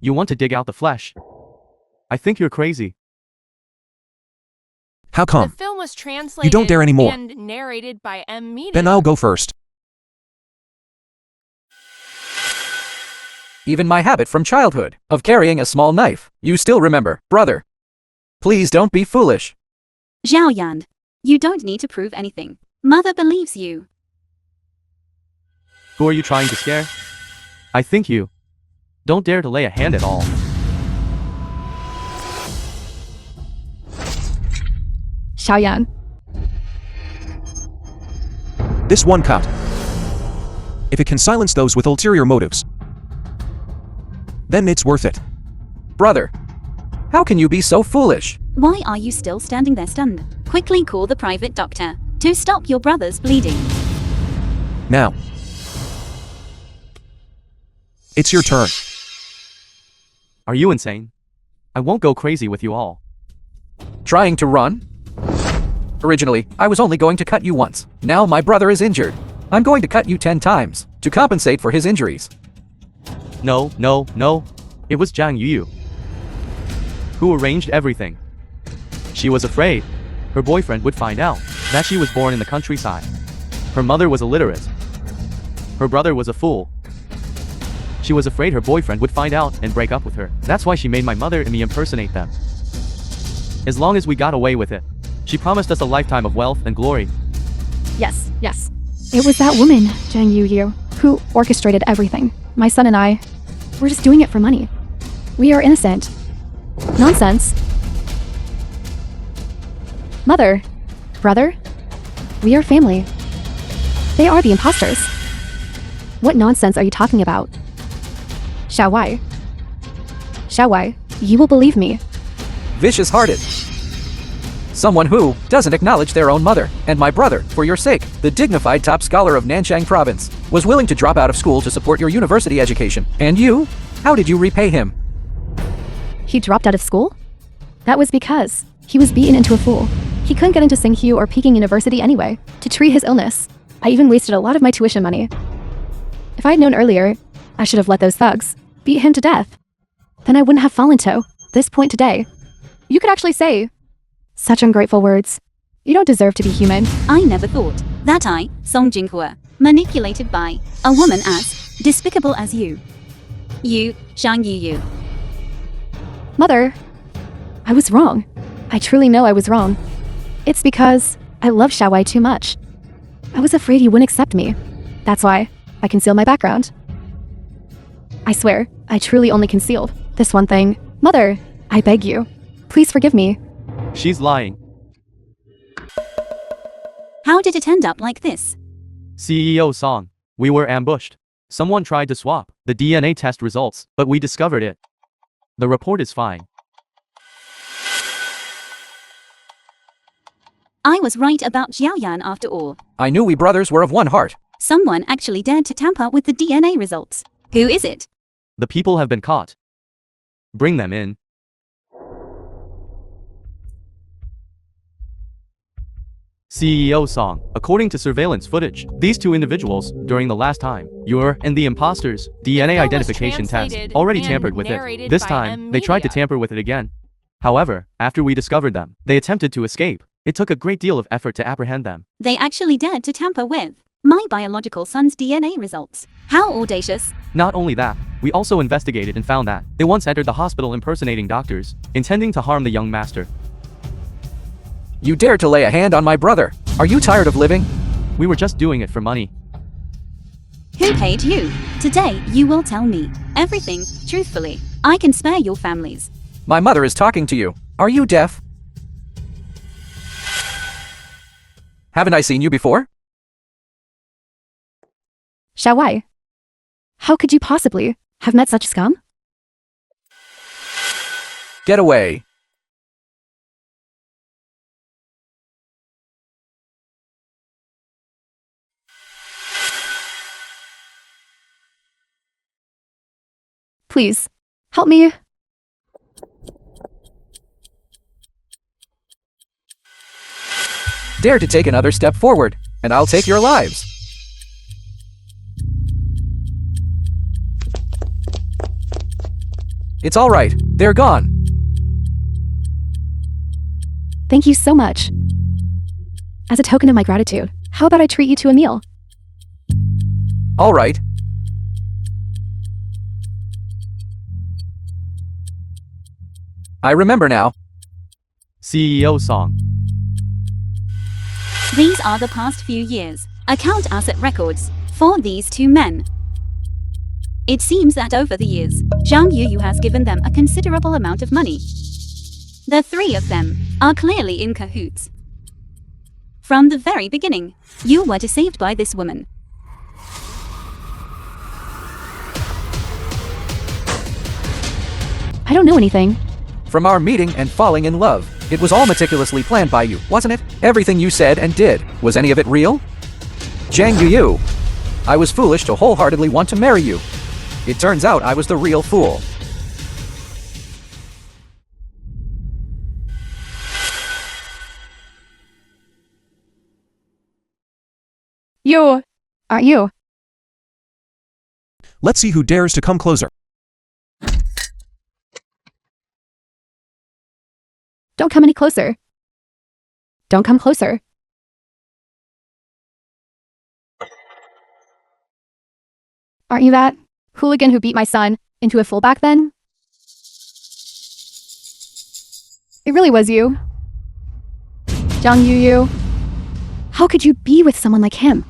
you want to dig out the flesh. I think you're crazy. How come? The film was translated You don't dare anymore. and narrated by M. Then I'll go first. Even my habit from childhood of carrying a small knife, you still remember, brother. Please don't be foolish. Xiaoyan. You don't need to prove anything. Mother believes you. Who are you trying to scare? I think you don't dare to lay a hand at all. Xiaoyan. This one cut, if it can silence those with ulterior motives, then it's worth it. Brother. How can you be so foolish? Why are you still standing there stunned? Quickly call the private doctor to stop your brother's bleeding. Now, it's your turn. Are you insane? I won't go crazy with you all. Trying to run? Originally, I was only going to cut you once. Now my brother is injured. I'm going to cut you 10 times to compensate for his injuries. No, no, no. It was Zhang Yuyu who arranged everything. She was afraid her boyfriend would find out that she was born in the countryside. Her mother was illiterate. Her brother was a fool. She was afraid her boyfriend would find out and break up with her. That's why she made my mother and me impersonate them. As long as we got away with it, she promised us a lifetime of wealth and glory. Yes, yes. It was that woman, Zhang Yuyu, who orchestrated everything. My son and I, we're just doing it for money. We are innocent. Nonsense. Mother, brother, we are family. They are the imposters. What nonsense are you talking about? Xiaowai. Xiaowai, you will believe me. Vicious-hearted. Someone who doesn't acknowledge their own mother and my brother for your sake. The dignified top scholar of Nanchang province was willing to drop out of school to support your university education. And you? How did you repay him? He dropped out of school? That was because he was beaten into a fool. He couldn't get into Tsinghua or Peking University anyway. To treat his illness, I even wasted a lot of my tuition money. If I had known earlier, I should have let those thugs beat him to death. Then I wouldn't have fallen to this point today. You could actually say such ungrateful words. You don't deserve to be human. I never thought that I, Song Jinghua, manipulated by a woman as despicable as you. You, Zhang Yuyu. Mother, I was wrong. I truly know I was wrong. It's because I love Xiaowai too much. I was afraid he wouldn't accept me. That's why I concealed my background. I swear, I truly only concealed this one thing. Mother, I beg you, please forgive me. She's lying. How did it end up like this? CEO Song. We were ambushed. Someone tried to swap the DNA test results, but we discovered it. The report is fine. I was right about Xiaoyan after all. I knew we brothers were of one heart. Someone actually dared to tamper with the DNA results. Who is it? The people have been caught. Bring them in. CEO Song. According to surveillance footage, these two individuals, during the last time, Yuyu and the imposters' DNA was identification test translated already and tampered with it. narrated This by time, they tried to Media. tamper with it again. However, after we discovered them, they attempted to escape. It took a great deal of effort to apprehend them. They actually dared to tamper with my biological son's DNA results. How audacious. Not only that, we also investigated and found that they once entered the hospital impersonating doctors, intending to harm the young master. You dared to lay a hand on my brother. Are you tired of living? We were just doing it for money. Who paid you? Today, you will tell me everything, truthfully. I can spare your families. My mother is talking to you. Are you deaf? Haven't I seen you before? Xiaowai, how could you possibly have met such scum? Get away. Please, help me. Dare to take another step forward, and I'll take your lives. It's all right. They're gone. Thank you so much. As a token of my gratitude, how about I treat you to a meal? All right. I remember now. CEO Song. These are the past few years. Account asset records for these two men. It seems that over the years, Zhang Yuyu has given them a considerable amount of money. The three of them are clearly in cahoots. From the very beginning, you were deceived by this woman. I don't know anything. From our meeting and falling in love, it was all meticulously planned by you, wasn't it? Everything you said and did, was any of it real? Zhang Yuyu, I was foolish to wholeheartedly want to marry you. It turns out I was the real fool. You aren't you? Let's see who dares to come closer. Don't come any closer. Don't come closer. Aren't you that hooligan who beat my son into a fool back then? It really was you. Yuyu. How could you be with someone like him?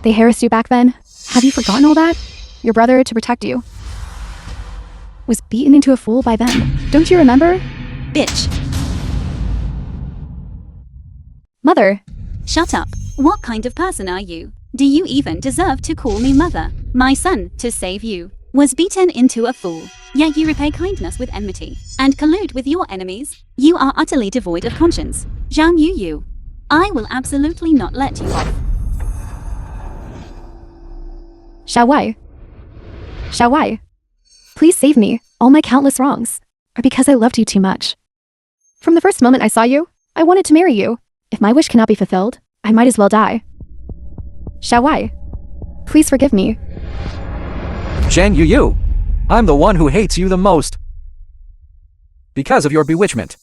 They harassed you back then. Have you forgotten all that? Your brother, to protect you, was beaten into a fool by them. Don't you remember? Bitch. Mother. Shut up. What kind of person are you? Do you even deserve to call me mother? My son, to save you, was beaten into a fool. Yet you repay kindness with enmity and collude with your enemies. You are utterly devoid of conscience. Yuyu. I will absolutely not let you off. Xiaowai. Xiaowai. Please save me. All my countless wrongs are because I loved you too much. From the first moment I saw you, I wanted to marry you. If my wish cannot be fulfilled, I might as well die. Xiaowai. Please forgive me. Zhang Yuyu, I'm the one who hates you the most. Because of your bewitchment.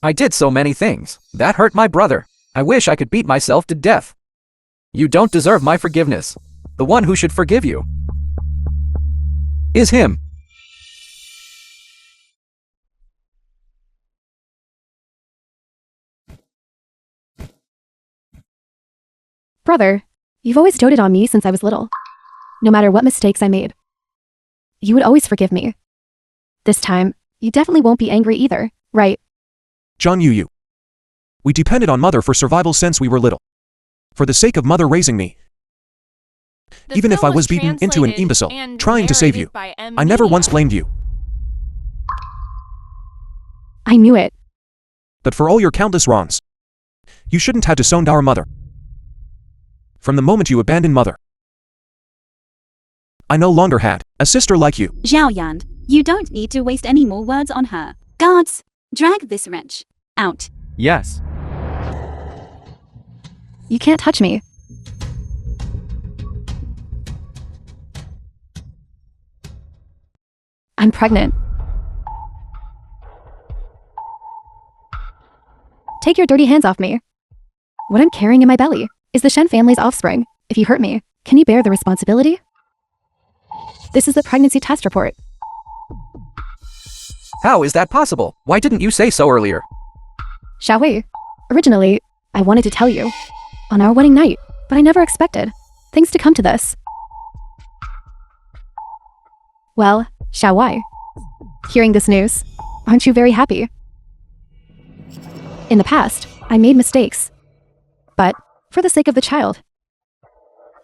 I did so many things that hurt my brother. I wish I could beat myself to death. You don't deserve my forgiveness. The one who should forgive you is him. Brother, you've always doted on me since I was little. No matter what mistakes I made, you would always forgive me. This time, you definitely won't be angry either, right? Yuyu. We depended on mother for survival since we were little. For the sake of mother raising me, even if I was beaten into an imbecile, trying to save you, I never once blamed you. I knew it. But for all your countless wrongs, you shouldn't have disowned our mother. From the moment you abandoned mother, I no longer had a sister like you. Xiaoyan, you don't need to waste any more words on her. Guards, drag this wretch out. Yes. You can't touch me. I'm pregnant. Take your dirty hands off me. What I'm carrying in my belly is the Shen family's offspring. If you hurt me, can you bear the responsibility? This is the pregnancy test report. How is that possible? Why didn't you say so earlier? Xiaowei, originally, I wanted to tell you on our wedding night, but I never expected things to come to this. Well, Xiaowei, hearing this news, aren't you very happy? In the past, I made mistakes, but for the sake of the child,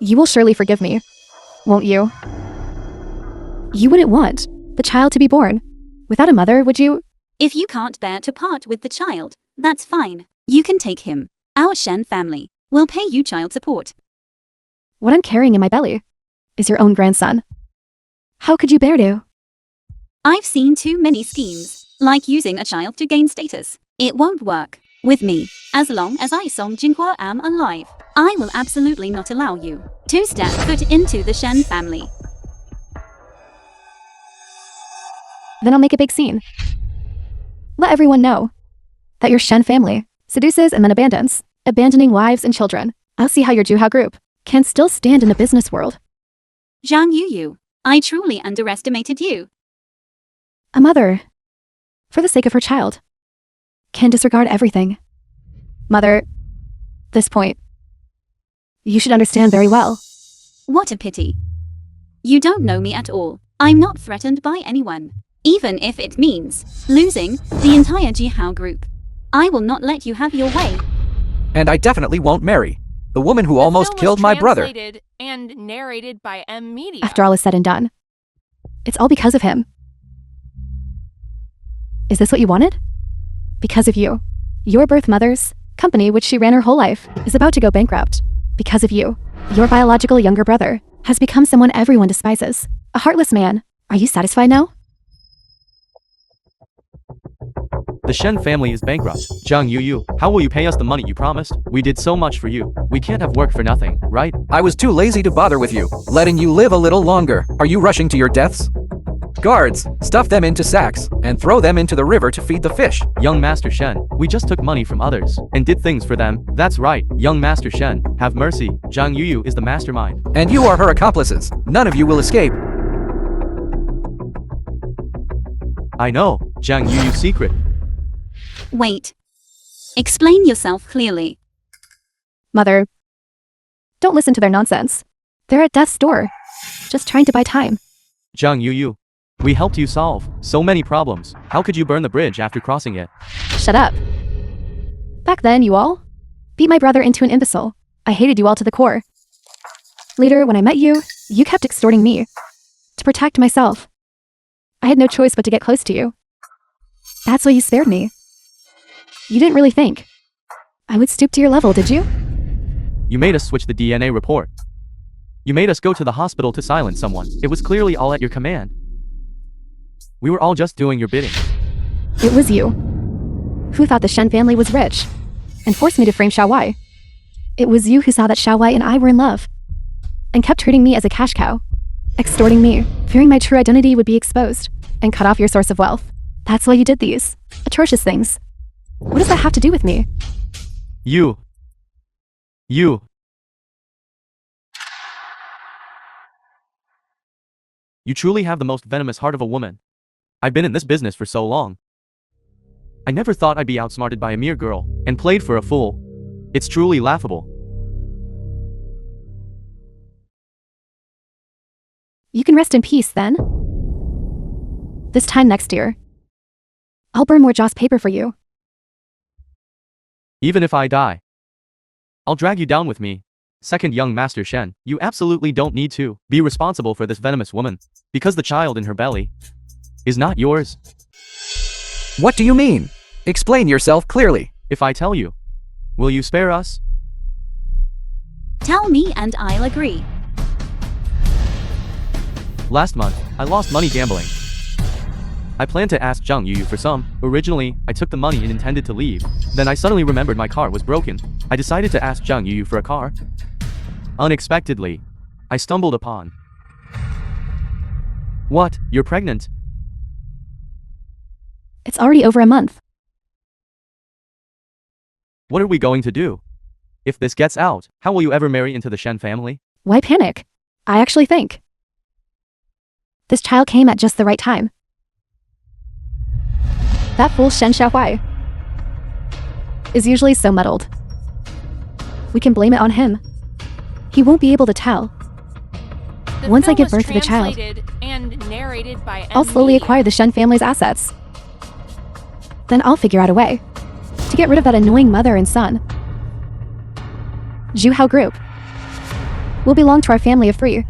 you will surely forgive me, won't you? You wouldn't want the child to be born without a mother, would you? If you can't bear to part with the child, that's fine. You can take him. Our Shen family will pay you child support. What I'm carrying in my belly is your own grandson. How could you bear to? I've seen too many schemes, like using a child to gain status. It won't work with me. As long as I, Song Jinhua, am alive, I will absolutely not allow you to step foot into the Shen family. Then I'll make a big scene. Let everyone know that your Shen family seduces and then abandons, abandoning wives and children. I'll see how your Juhao group can still stand in the business world. Zhang Yuyu, I truly underestimated you. A mother, for the sake of her child, can disregard everything. Mother, this point, you should understand very well. What a pity. You don't know me at all. I'm not threatened by anyone, even if it means losing the entire Jihao group. I will not let you have your way. And I definitely won't marry the woman who almost killed my brother. Translated and narrated by M Media. After all is said and done, it's all because of him. Is this what you wanted? Because of you. Your birth mother's company, which she ran her whole life, is about to go bankrupt. Because of you. Your biological younger brother has become someone everyone despises. A heartless man. Are you satisfied now? The Shen family is bankrupt. Zhang Yuyu, how will you pay us the money you promised? We did so much for you. We can't have work for nothing, right? I was too lazy to bother with you, letting you live a little longer. Are you rushing to your deaths? Guards, stuff them into sacks, and throw them into the river to feed the fish. Young Master Shen, we just took money from others and did things for them. That's right, young Master Shen, have mercy. Zhang Yuyu is the mastermind. And you are her accomplices. None of you will escape. I know, Zhang Yuyu's secret. Wait. Explain yourself clearly. Mother, don't listen to their nonsense. They're at death's door, just trying to buy time. Zhang Yuyu, we helped you solve so many problems. How could you burn the bridge after crossing it? Shut up. Back then, you all beat my brother into an imbecile. I hated you all to the core. Later, when I met you, you kept extorting me to protect myself. I had no choice but to get close to you. That's why you spared me. You didn't really think I would stoop to your level, did you? You made us switch the DNA report. You made us go to the hospital to silence someone. It was clearly all at your command. We were all just doing your bidding. It was you who thought the Shen family was rich and forced me to frame Xiaowai. It was you who saw that Xiaowai and I were in love and kept treating me as a cash cow, extorting me, fearing my true identity would be exposed and cut off your source of wealth. That's why you did these atrocious things. What does that have to do with me? You. You truly have the most venomous heart of a woman. I've been in this business for so long. I never thought I'd be outsmarted by a mere girl and played for a fool. It's truly laughable. You can rest in peace then. This time next year, I'll burn more Joss paper for you. Even if I die, I'll drag you down with me. Second young Master Shen, you absolutely don't need to be responsible for this venomous woman, because the child in her belly is not yours. What do you mean? Explain yourself clearly. If I tell you, will you spare us? Tell me and I'll agree. Last month, I lost money gambling. I planned to ask Zhang Yuyu for some. Originally, I took the money and intended to leave. Then I suddenly remembered my car was broken. I decided to ask Zhang Yuyu for a car. Unexpectedly, I stumbled upon... What? You're pregnant? It's already over a month. What are we going to do? If this gets out, how will you ever marry into the Shen family? Why panic? I actually think this child came at just the right time. That fool Shen Xiaowai is usually so muddled. We can blame it on him. He won't be able to tell. Once I give birth to the child, and narrated by I'll slowly acquire the Shen family's assets. Then I'll figure out a way to get rid of that annoying mother and son. Zhu Hao Group will belong to our family of three.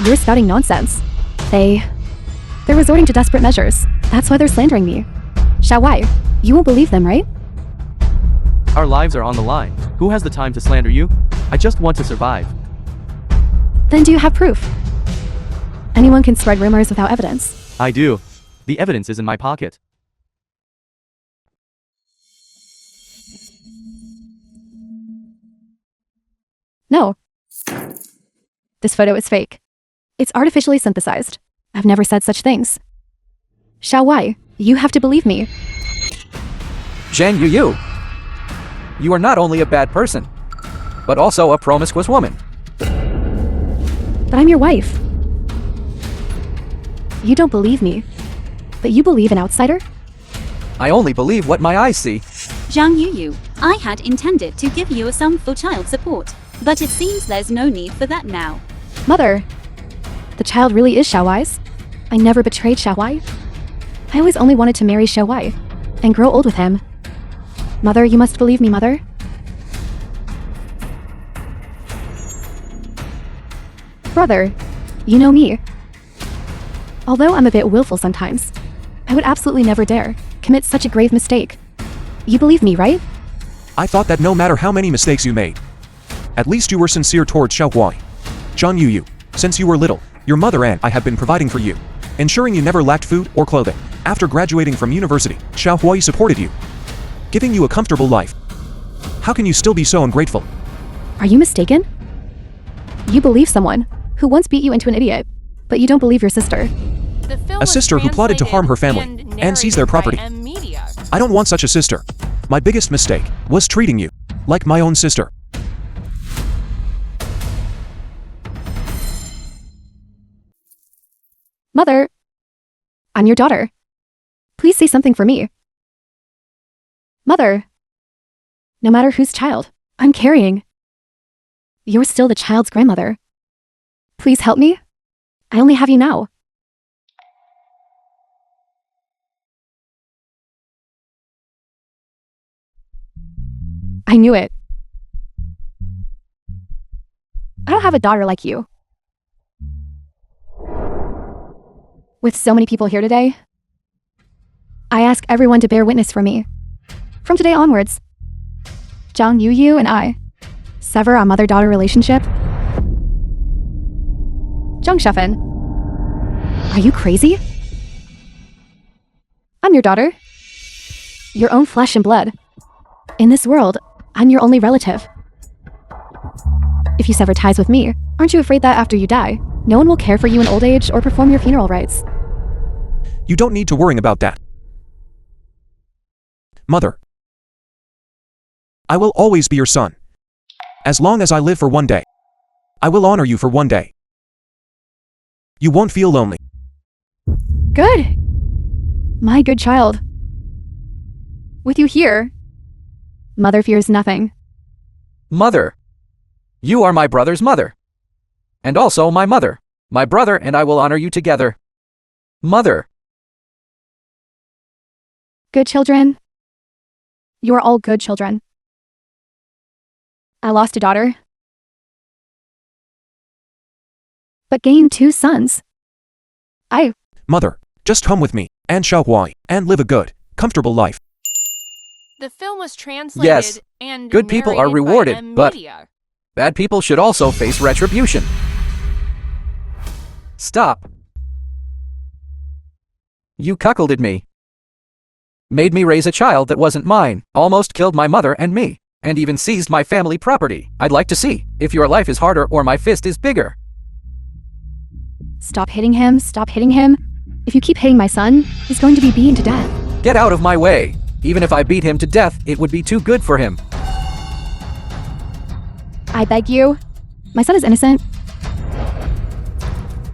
You're spouting nonsense. They're resorting to desperate measures. That's why they're slandering me. Xiaowai, you won't believe them, right? Our lives are on the line. Who has the time to slander you? I just want to survive. Then do you have proof? Anyone can spread rumors without evidence. I do. The evidence is in my pocket. No. This photo is fake. It's artificially synthesized. I've never said such things. Xiaowai, you have to believe me. Zhang Yuyu, you are not only a bad person, but also a promiscuous woman. But I'm your wife. You don't believe me, but you believe an outsider? I only believe what my eyes see. Zhang Yuyu, I had intended to give you a sum for child support, but it seems there's no need for that now. Mother, the child really is Xiaowai's. I never betrayed Xiaowai. I always only wanted to marry Xiaowai and grow old with him. Mother, you must believe me, Mother. Brother, you know me. Although I'm a bit willful sometimes, I would absolutely never dare commit such a grave mistake. You believe me, right? I thought that no matter how many mistakes you made, at least you were sincere towards Xiaowai. Zhang Yuyu, since you were little, Your mother and I have been providing for you, ensuring you never lacked food or clothing. After graduating from university, Xiao Huai supported you, giving you a comfortable life. How can you still be so ungrateful? Are you mistaken? You believe someone who once beat you into an idiot, but you don't believe your sister. The film A was sister who plotted to harm her family translated and seize their narrated property. by Media. I don't want such a sister. My biggest mistake was treating you like my own sister. Mother, I'm your daughter. Please say something for me. Mother, no matter whose child I'm carrying, you're still the child's grandmother. Please help me. I only have you now. I knew it. I don't have a daughter like you. With so many people here today, I ask everyone to bear witness for me. From today onwards, Zhang Yuyu and I sever our mother-daughter relationship. Zhang Shefen, are you crazy? I'm your daughter. Your own flesh and blood. In this world, I'm your only relative. If you sever ties with me, aren't you afraid that after you die, no one will care for you in old age or perform your funeral rites? You don't need to worry about that. Mother, I will always be your son. As long as I live for one day, I will honor you for one day. You won't feel lonely. Good. My good child. With you here, Mother fears nothing. Mother. You are my brother's mother. And also my mother. My brother and I will honor you together. Mother. Good children. You are all good children. I lost a daughter, but gained 2 sons. Mother, just come with me and Xiao Huai and live a good, comfortable life. The film was translated Yes, and good people are narrated by rewarded, but Media. bad people should also face retribution. Stop. You cuckolded me. Made me raise a child that wasn't mine, almost killed my mother and me, and even seized my family property. I'd like to see if your life is harder or my fist is bigger. Stop hitting him, stop hitting him. If you keep hitting my son, he's going to be beaten to death. Get out of my way. Even if I beat him to death, it would be too good for him. I beg you. My son is innocent.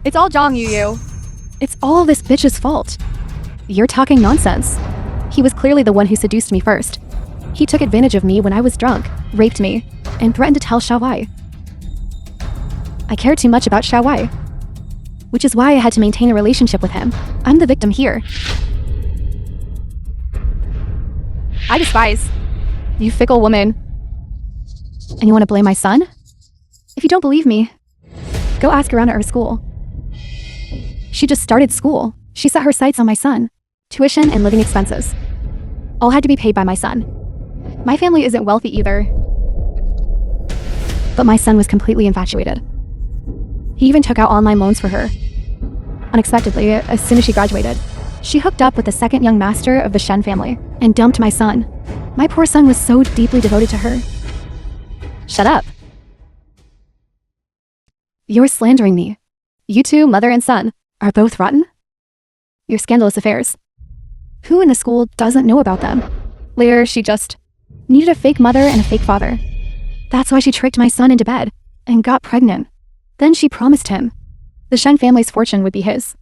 It's all Zhang Yuyu. It's all this bitch's fault. You're talking nonsense. He was clearly the one who seduced me first. He took advantage of me when I was drunk, raped me, and threatened to tell Xiao Wai. I cared too much about Xiao Wai, which is why I had to maintain a relationship with him. I'm the victim here. I despise you, fickle woman. And you want to blame my son? If you don't believe me, go ask around at her school. She just started school. She set her sights on my son. Tuition and living expenses all had to be paid by my son. My family isn't wealthy either, but my son was completely infatuated. He even took out online loans for her. Unexpectedly, as soon as she graduated, she hooked up with the second young master of the Shen family and dumped my son. My poor son was so deeply devoted to her. Shut up. You're slandering me. You two, mother and son, are both rotten? Your scandalous affairs. Who in the school doesn't know about them? Later, she just needed a fake mother and a fake father. That's why she tricked my son into bed and got pregnant. Then she promised him the Shen family's fortune would be his.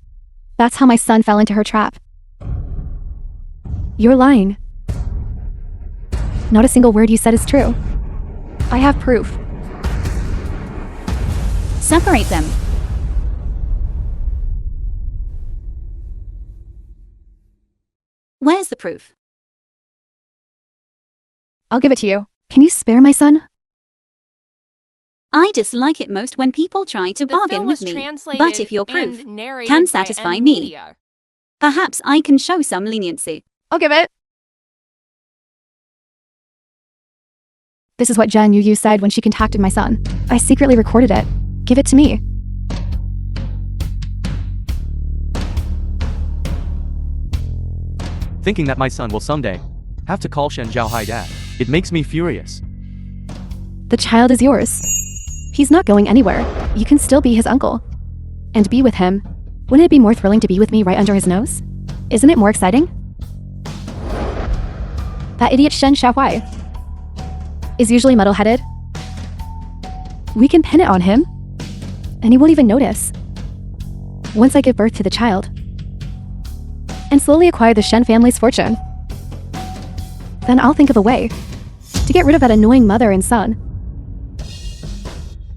That's how my son fell into her trap. You're lying. Not a single word you said is true. I have proof. Separate them. Where's the proof? I'll give it to you. Can you spare my son? I dislike it most when people try to The bargain film with was me. translated But if your proof and narrated can by satisfy me, Media. perhaps I can show some leniency. I'll give it. This is what Zhang Yuyu said when she contacted my son. I secretly recorded it. Give it to me. thinking that my son will someday have to call Shen Zhaohai dad. It makes me furious. The child is yours. He's not going anywhere. You can still be his uncle. And be with him. Wouldn't it be more thrilling to be with me right under his nose? Isn't it more exciting? That idiot Shen Zhaohai is usually muddle-headed. We can pin it on him, and he won't even notice. Once I give birth to the child, and slowly acquire the Shen family's fortune, then I'll think of a way to get rid of that annoying mother and son.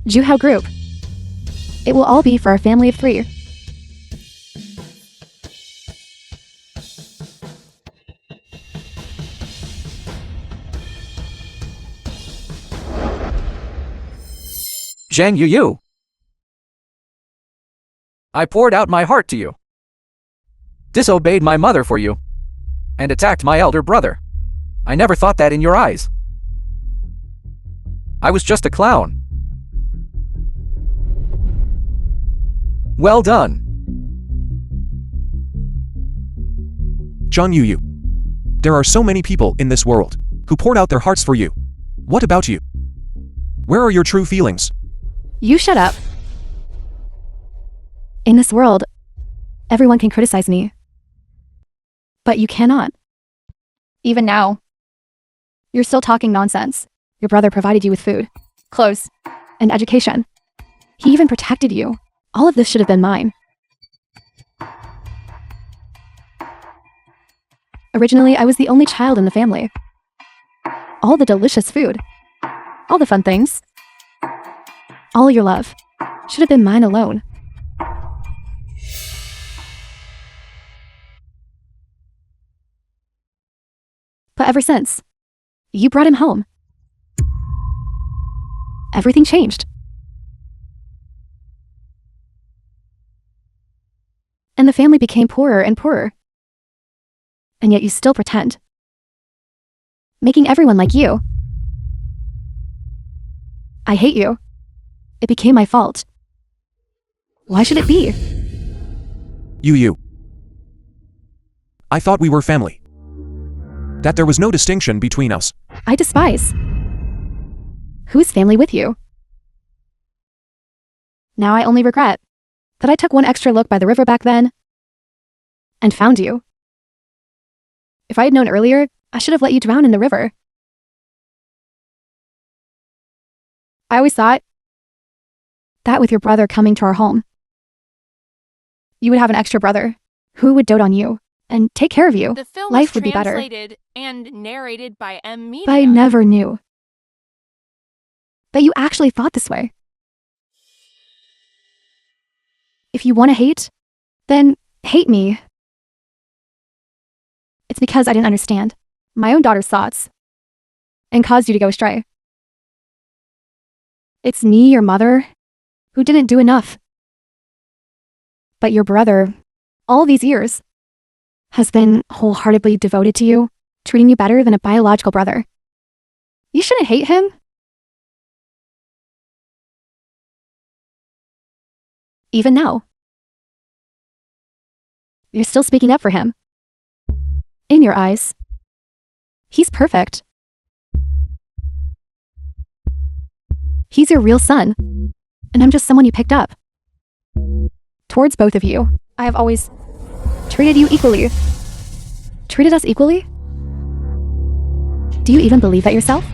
Juhao Group. It will all be for our family of 3. Zhang Yuyu. I poured out my heart to you, disobeyed my mother for you, and attacked my elder brother. I never thought that in your eyes. I was just a clown. Well done. John Yuyu. There are so many people in this world who poured out their hearts for you. What about you? Where are your true feelings? You shut up. In this world, everyone can criticize me. But you cannot. Even now. You're still talking nonsense. Your brother provided you with food, clothes, and education. He even protected you. All of this should have been mine. Originally, I was the only child in the family. All the delicious food, all the fun things, all your love should have been mine alone. But ever since, you brought him home. Everything changed. And the family became poorer and poorer. And yet you still pretend. Making everyone like you. I hate you. It became my fault. Why should it be? Yuyu. I thought we were family. That there was no distinction between us. I despise. Who's family with you? Now I only regret that I took one extra look by the river back then and found you. If I had known earlier, I should have let you drown in the river. I always thought that with your brother coming to our home, you would have an extra brother who would dote on you and take care of you. The film Life was would be better. translated and narrated by Media. But I never knew that you actually thought this way. If you want to hate, then hate me. It's because I didn't understand my own daughter's thoughts and caused you to go astray. It's me, your mother, who didn't do enough. But your brother, all these years, has been wholeheartedly devoted to you, treating you better than a biological brother. You shouldn't hate him. Even now. You're still speaking up for him. In your eyes, he's perfect. He's your real son, and I'm just someone you picked up. Towards both of you, I have always treated you equally. Treated us equally? Do you even believe that yourself?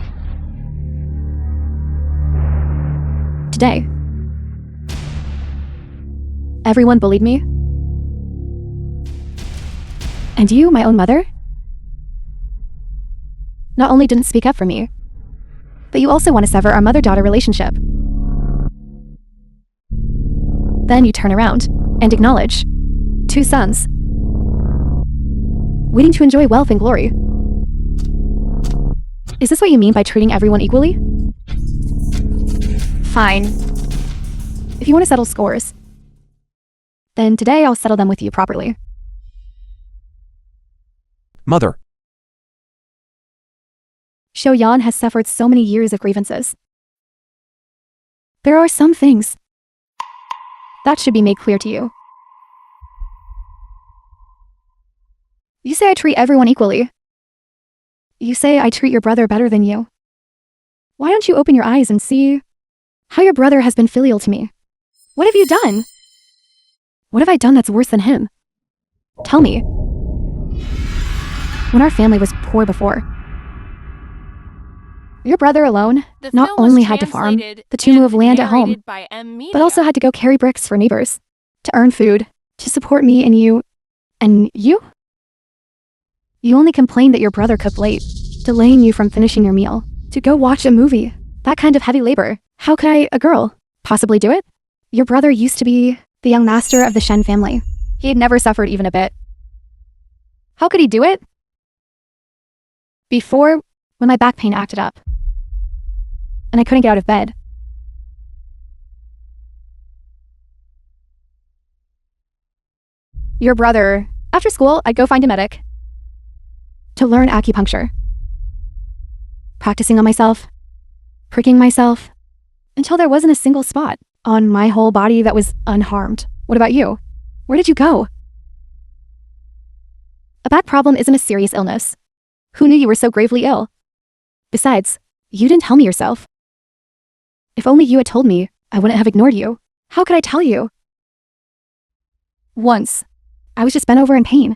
Today, everyone bullied me. And you, my own mother, not only didn't speak up for me, but you also want to sever our mother-daughter relationship. Then you turn around and acknowledge 2 sons, waiting to enjoy wealth and glory. Is this what you mean by treating everyone equally? Fine. If you want to settle scores, then today I'll settle them with you properly. Mother. Xiaoyan has suffered so many years of grievances. There are some things that should be made clear to you. You say I treat everyone equally. You say I treat your brother better than you. Why don't you open your eyes and see how your brother has been filial to me? What have you done? What have I done that's worse than him? Tell me. When our family was poor before, your brother alone The not film was only had to farm translated the 2 mu of and land at home, narrated by Media. but also had to go carry bricks for neighbors, to earn food, to support me and you. And you? You only complained that your brother cooked late, delaying you from finishing your meal, to go watch a movie. That kind of heavy labor. How could I, a girl, possibly do it? Your brother used to be the young master of the Shen family. He had never suffered even a bit. How could he do it? Before, when my back pain acted up, and I couldn't get out of bed. Your brother, after school, I'd go find a medic to learn acupuncture. Practicing on myself, pricking myself, until there wasn't a single spot on my whole body that was unharmed. What about you? Where did you go? A back problem isn't a serious illness. Who knew you were so gravely ill? Besides, you didn't tell me yourself. If only you had told me, I wouldn't have ignored you. How could I tell you? Once, I was just bent over in pain,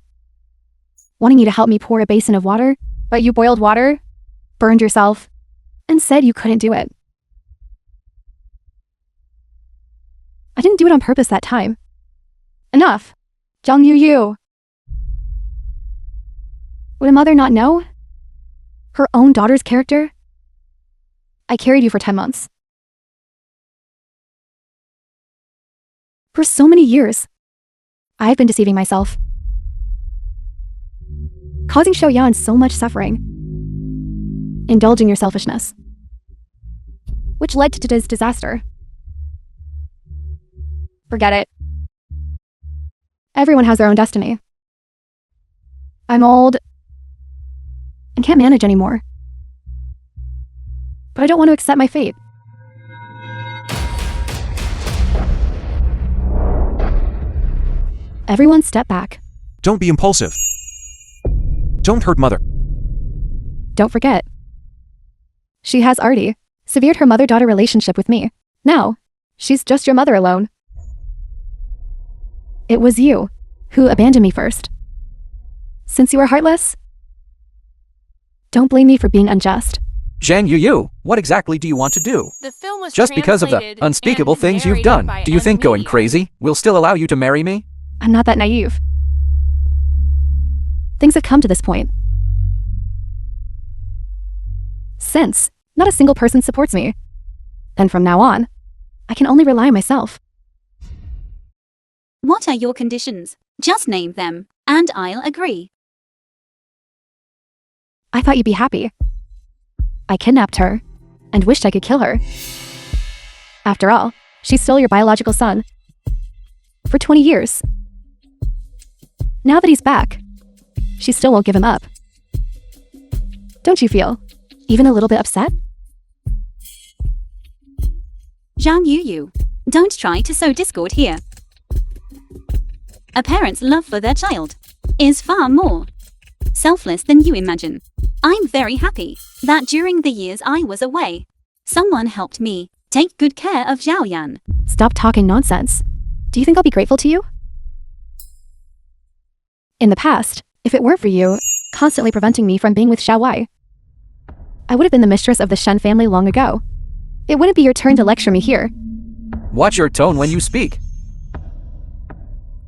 wanting you to help me pour a basin of water, but you boiled water, burned yourself, and said you couldn't do it. I didn't do it on purpose that time. Enough. Yuyu. Would a mother not know? Her own daughter's character? I carried you for 10 months. For so many years, I've been deceiving myself, causing Shoyan so much suffering, indulging your selfishness, which led to today's disaster. Forget it. Everyone has their own destiny. I'm old and can't manage anymore, but I don't want to accept my fate. Everyone step back. Don't be impulsive. Don't hurt mother. Don't forget. She has already severed her mother-daughter relationship with me. Now, she's just your mother alone. It was you who abandoned me first. Since you are heartless, don't blame me for being unjust. Zhang Yuyu, what exactly do you want to do? The film was Just because of the translated unspeakable and things you've narrated done, by do you think going Media. crazy will still allow you to marry me? I'm not that naive. Things have come to this point. Since not a single person supports me, and from now on, I can only rely on myself. What are your conditions? Just name them, and I'll agree. I thought you'd be happy. I kidnapped her, and wished I could kill her. After all, she stole your biological son. For 20 years. Now that he's back, she still won't give him up. Don't you feel even a little bit upset? Zhang Yuyu, don't try to sow discord here. A parent's love for their child is far more selfless than you imagine. I'm very happy that during the years I was away, someone helped me take good care of Xiaoyan. Stop talking nonsense. Do you think I'll be grateful to you? In the past, if it weren't for you constantly preventing me from being with Xiaowai, I would have been the mistress of the Shen family long ago. It wouldn't be your turn to lecture me here. Watch your tone when you speak.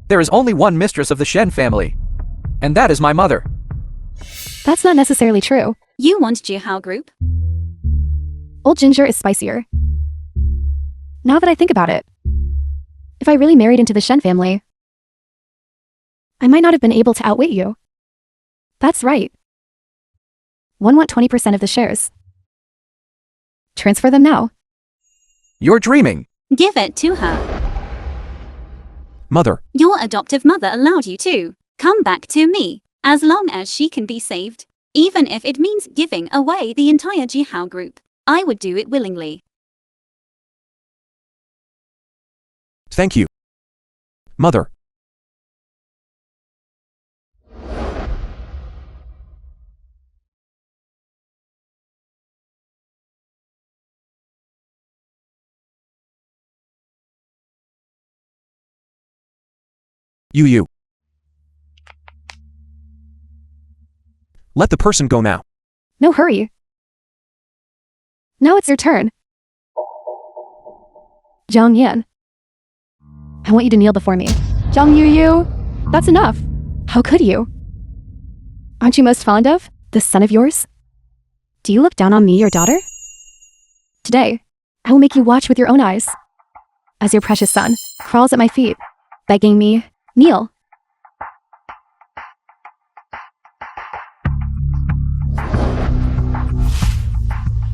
There is only one mistress of the Shen family, and that is my mother. That's not necessarily true. You want Jihao group? Old ginger is spicier. Now that I think about it, if I really married into the Shen family, I might not have been able to outwit you. That's right. One want 20% of the shares. Transfer them now. You're dreaming. Give it to her. Mother. Your adoptive mother allowed you to come back to me, as long as she can be saved. Even if it means giving away the entire Jihao group, I would do it willingly. Thank you. Mother. Yuyu. Let the person go now. No hurry. Now it's your turn. Jiang Yan. I want you to kneel before me. Jiang Yuyu. That's enough. How could you? Aren't you most fond of this son of yours? Do you look down on me, your daughter? Today, I will make you watch with your own eyes as your precious son crawls at my feet, begging me, kneel.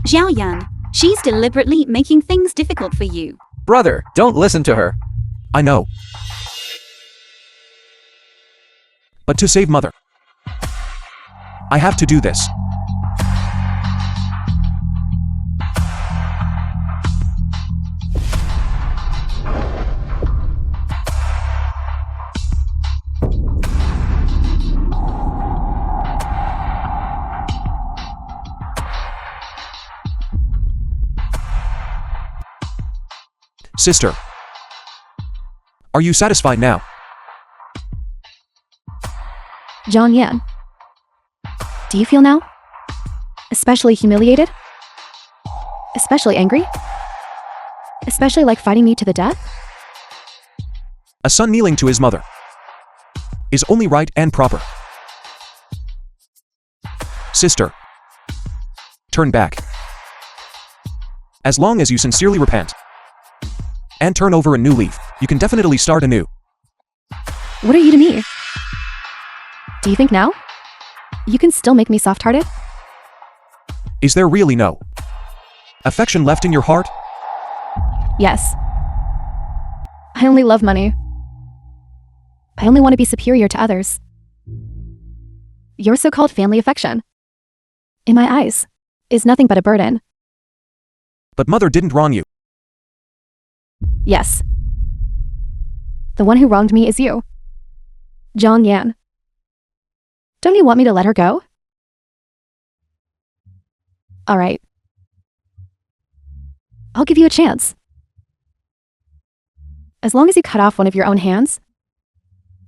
Xiaoyan, she's deliberately making things difficult for you. Brother, don't listen to her. I know. But to save mother, I have to do this. Sister, are you satisfied now? Jiang Yan. Do you feel now? Especially humiliated? Especially angry? Especially like fighting me to the death? A son kneeling to his mother is only right and proper. Sister, turn back. As long as you sincerely repent and turn over a new leaf, you can definitely start anew. What are you to me? Do you think now you can still make me soft-hearted? Is there really no affection left in your heart? Yes. I only love money. I only want to be superior to others. Your so-called family affection, in my eyes, is nothing but a burden. But mother didn't wrong you. Yes. The one who wronged me is you, Jiang Yan. Don't you want me to let her go? All right. I'll give you a chance. As long as you cut off one of your own hands,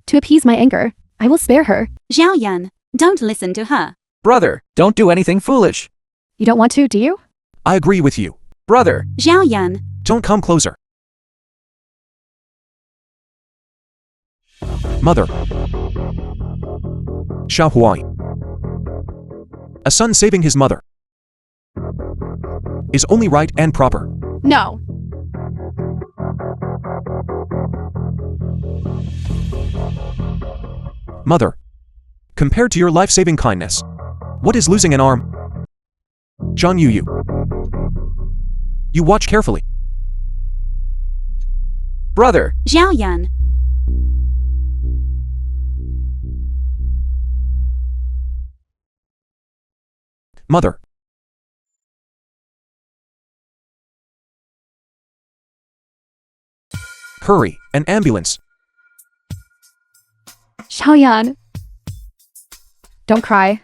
to appease my anger, I will spare her. Xiaoyan, don't listen to her. Brother, don't do anything foolish. You don't want to, do you? I agree with you. Brother, Xiaoyan, Don't come closer. Mother. Xiaohuai. A son saving his mother is only right and proper. No. Mother. Compared to your life-saving kindness, what is losing an arm? Zhang Yuyu. You watch carefully. brother, Xiaoyan, Mother. Hurry, an ambulance. Xiaoyan. Don't cry.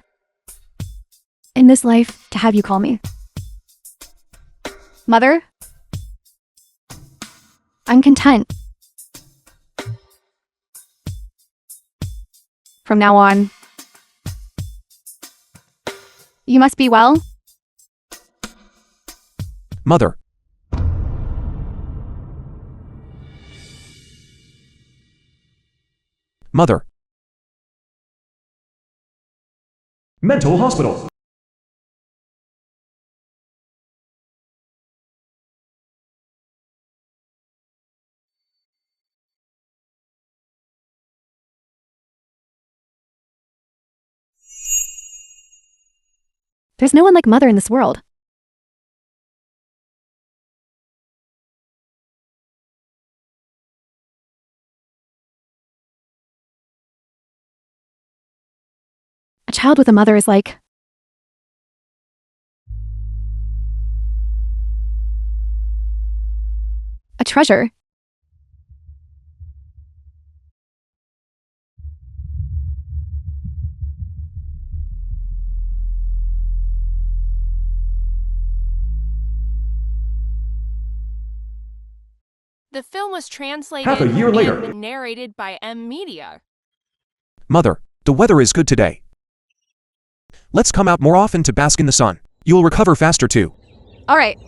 In this life, to have you call me Mother, I'm content. From now on, you must be well. Mother. Mother. Mental hospital. There's no one like Mother in this world. A child with a mother is like a treasure. The film was translated Half a year later. and narrated by Media. Mother, the weather is good today. Let's come out more often to bask in the sun. You'll recover faster too. Alright.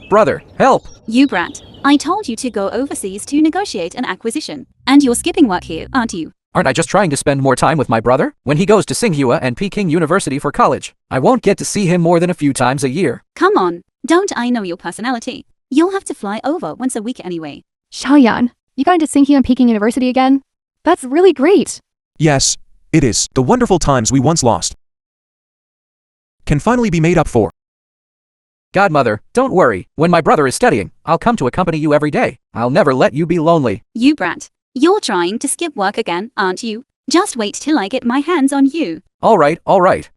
Brother, help! You brat. I told you to go overseas to negotiate an acquisition. And you're skipping work here, aren't you? Aren't I just trying to spend more time with my brother? When he goes to Tsinghua and Peking University for college, I won't get to see him more than a few times a year. Come on. Don't I know your personality? You'll have to fly over once a week anyway. Xiaoyan, you got into Tsinghua and Peking University again? That's really great. Yes, it is. The wonderful times we once lost can finally be made up for. Godmother, don't worry. When my brother is studying, I'll come to accompany you every day. I'll never let you be lonely. You brat. You're trying to skip work again, aren't you? Just wait till I get my hands on you. All right, all right.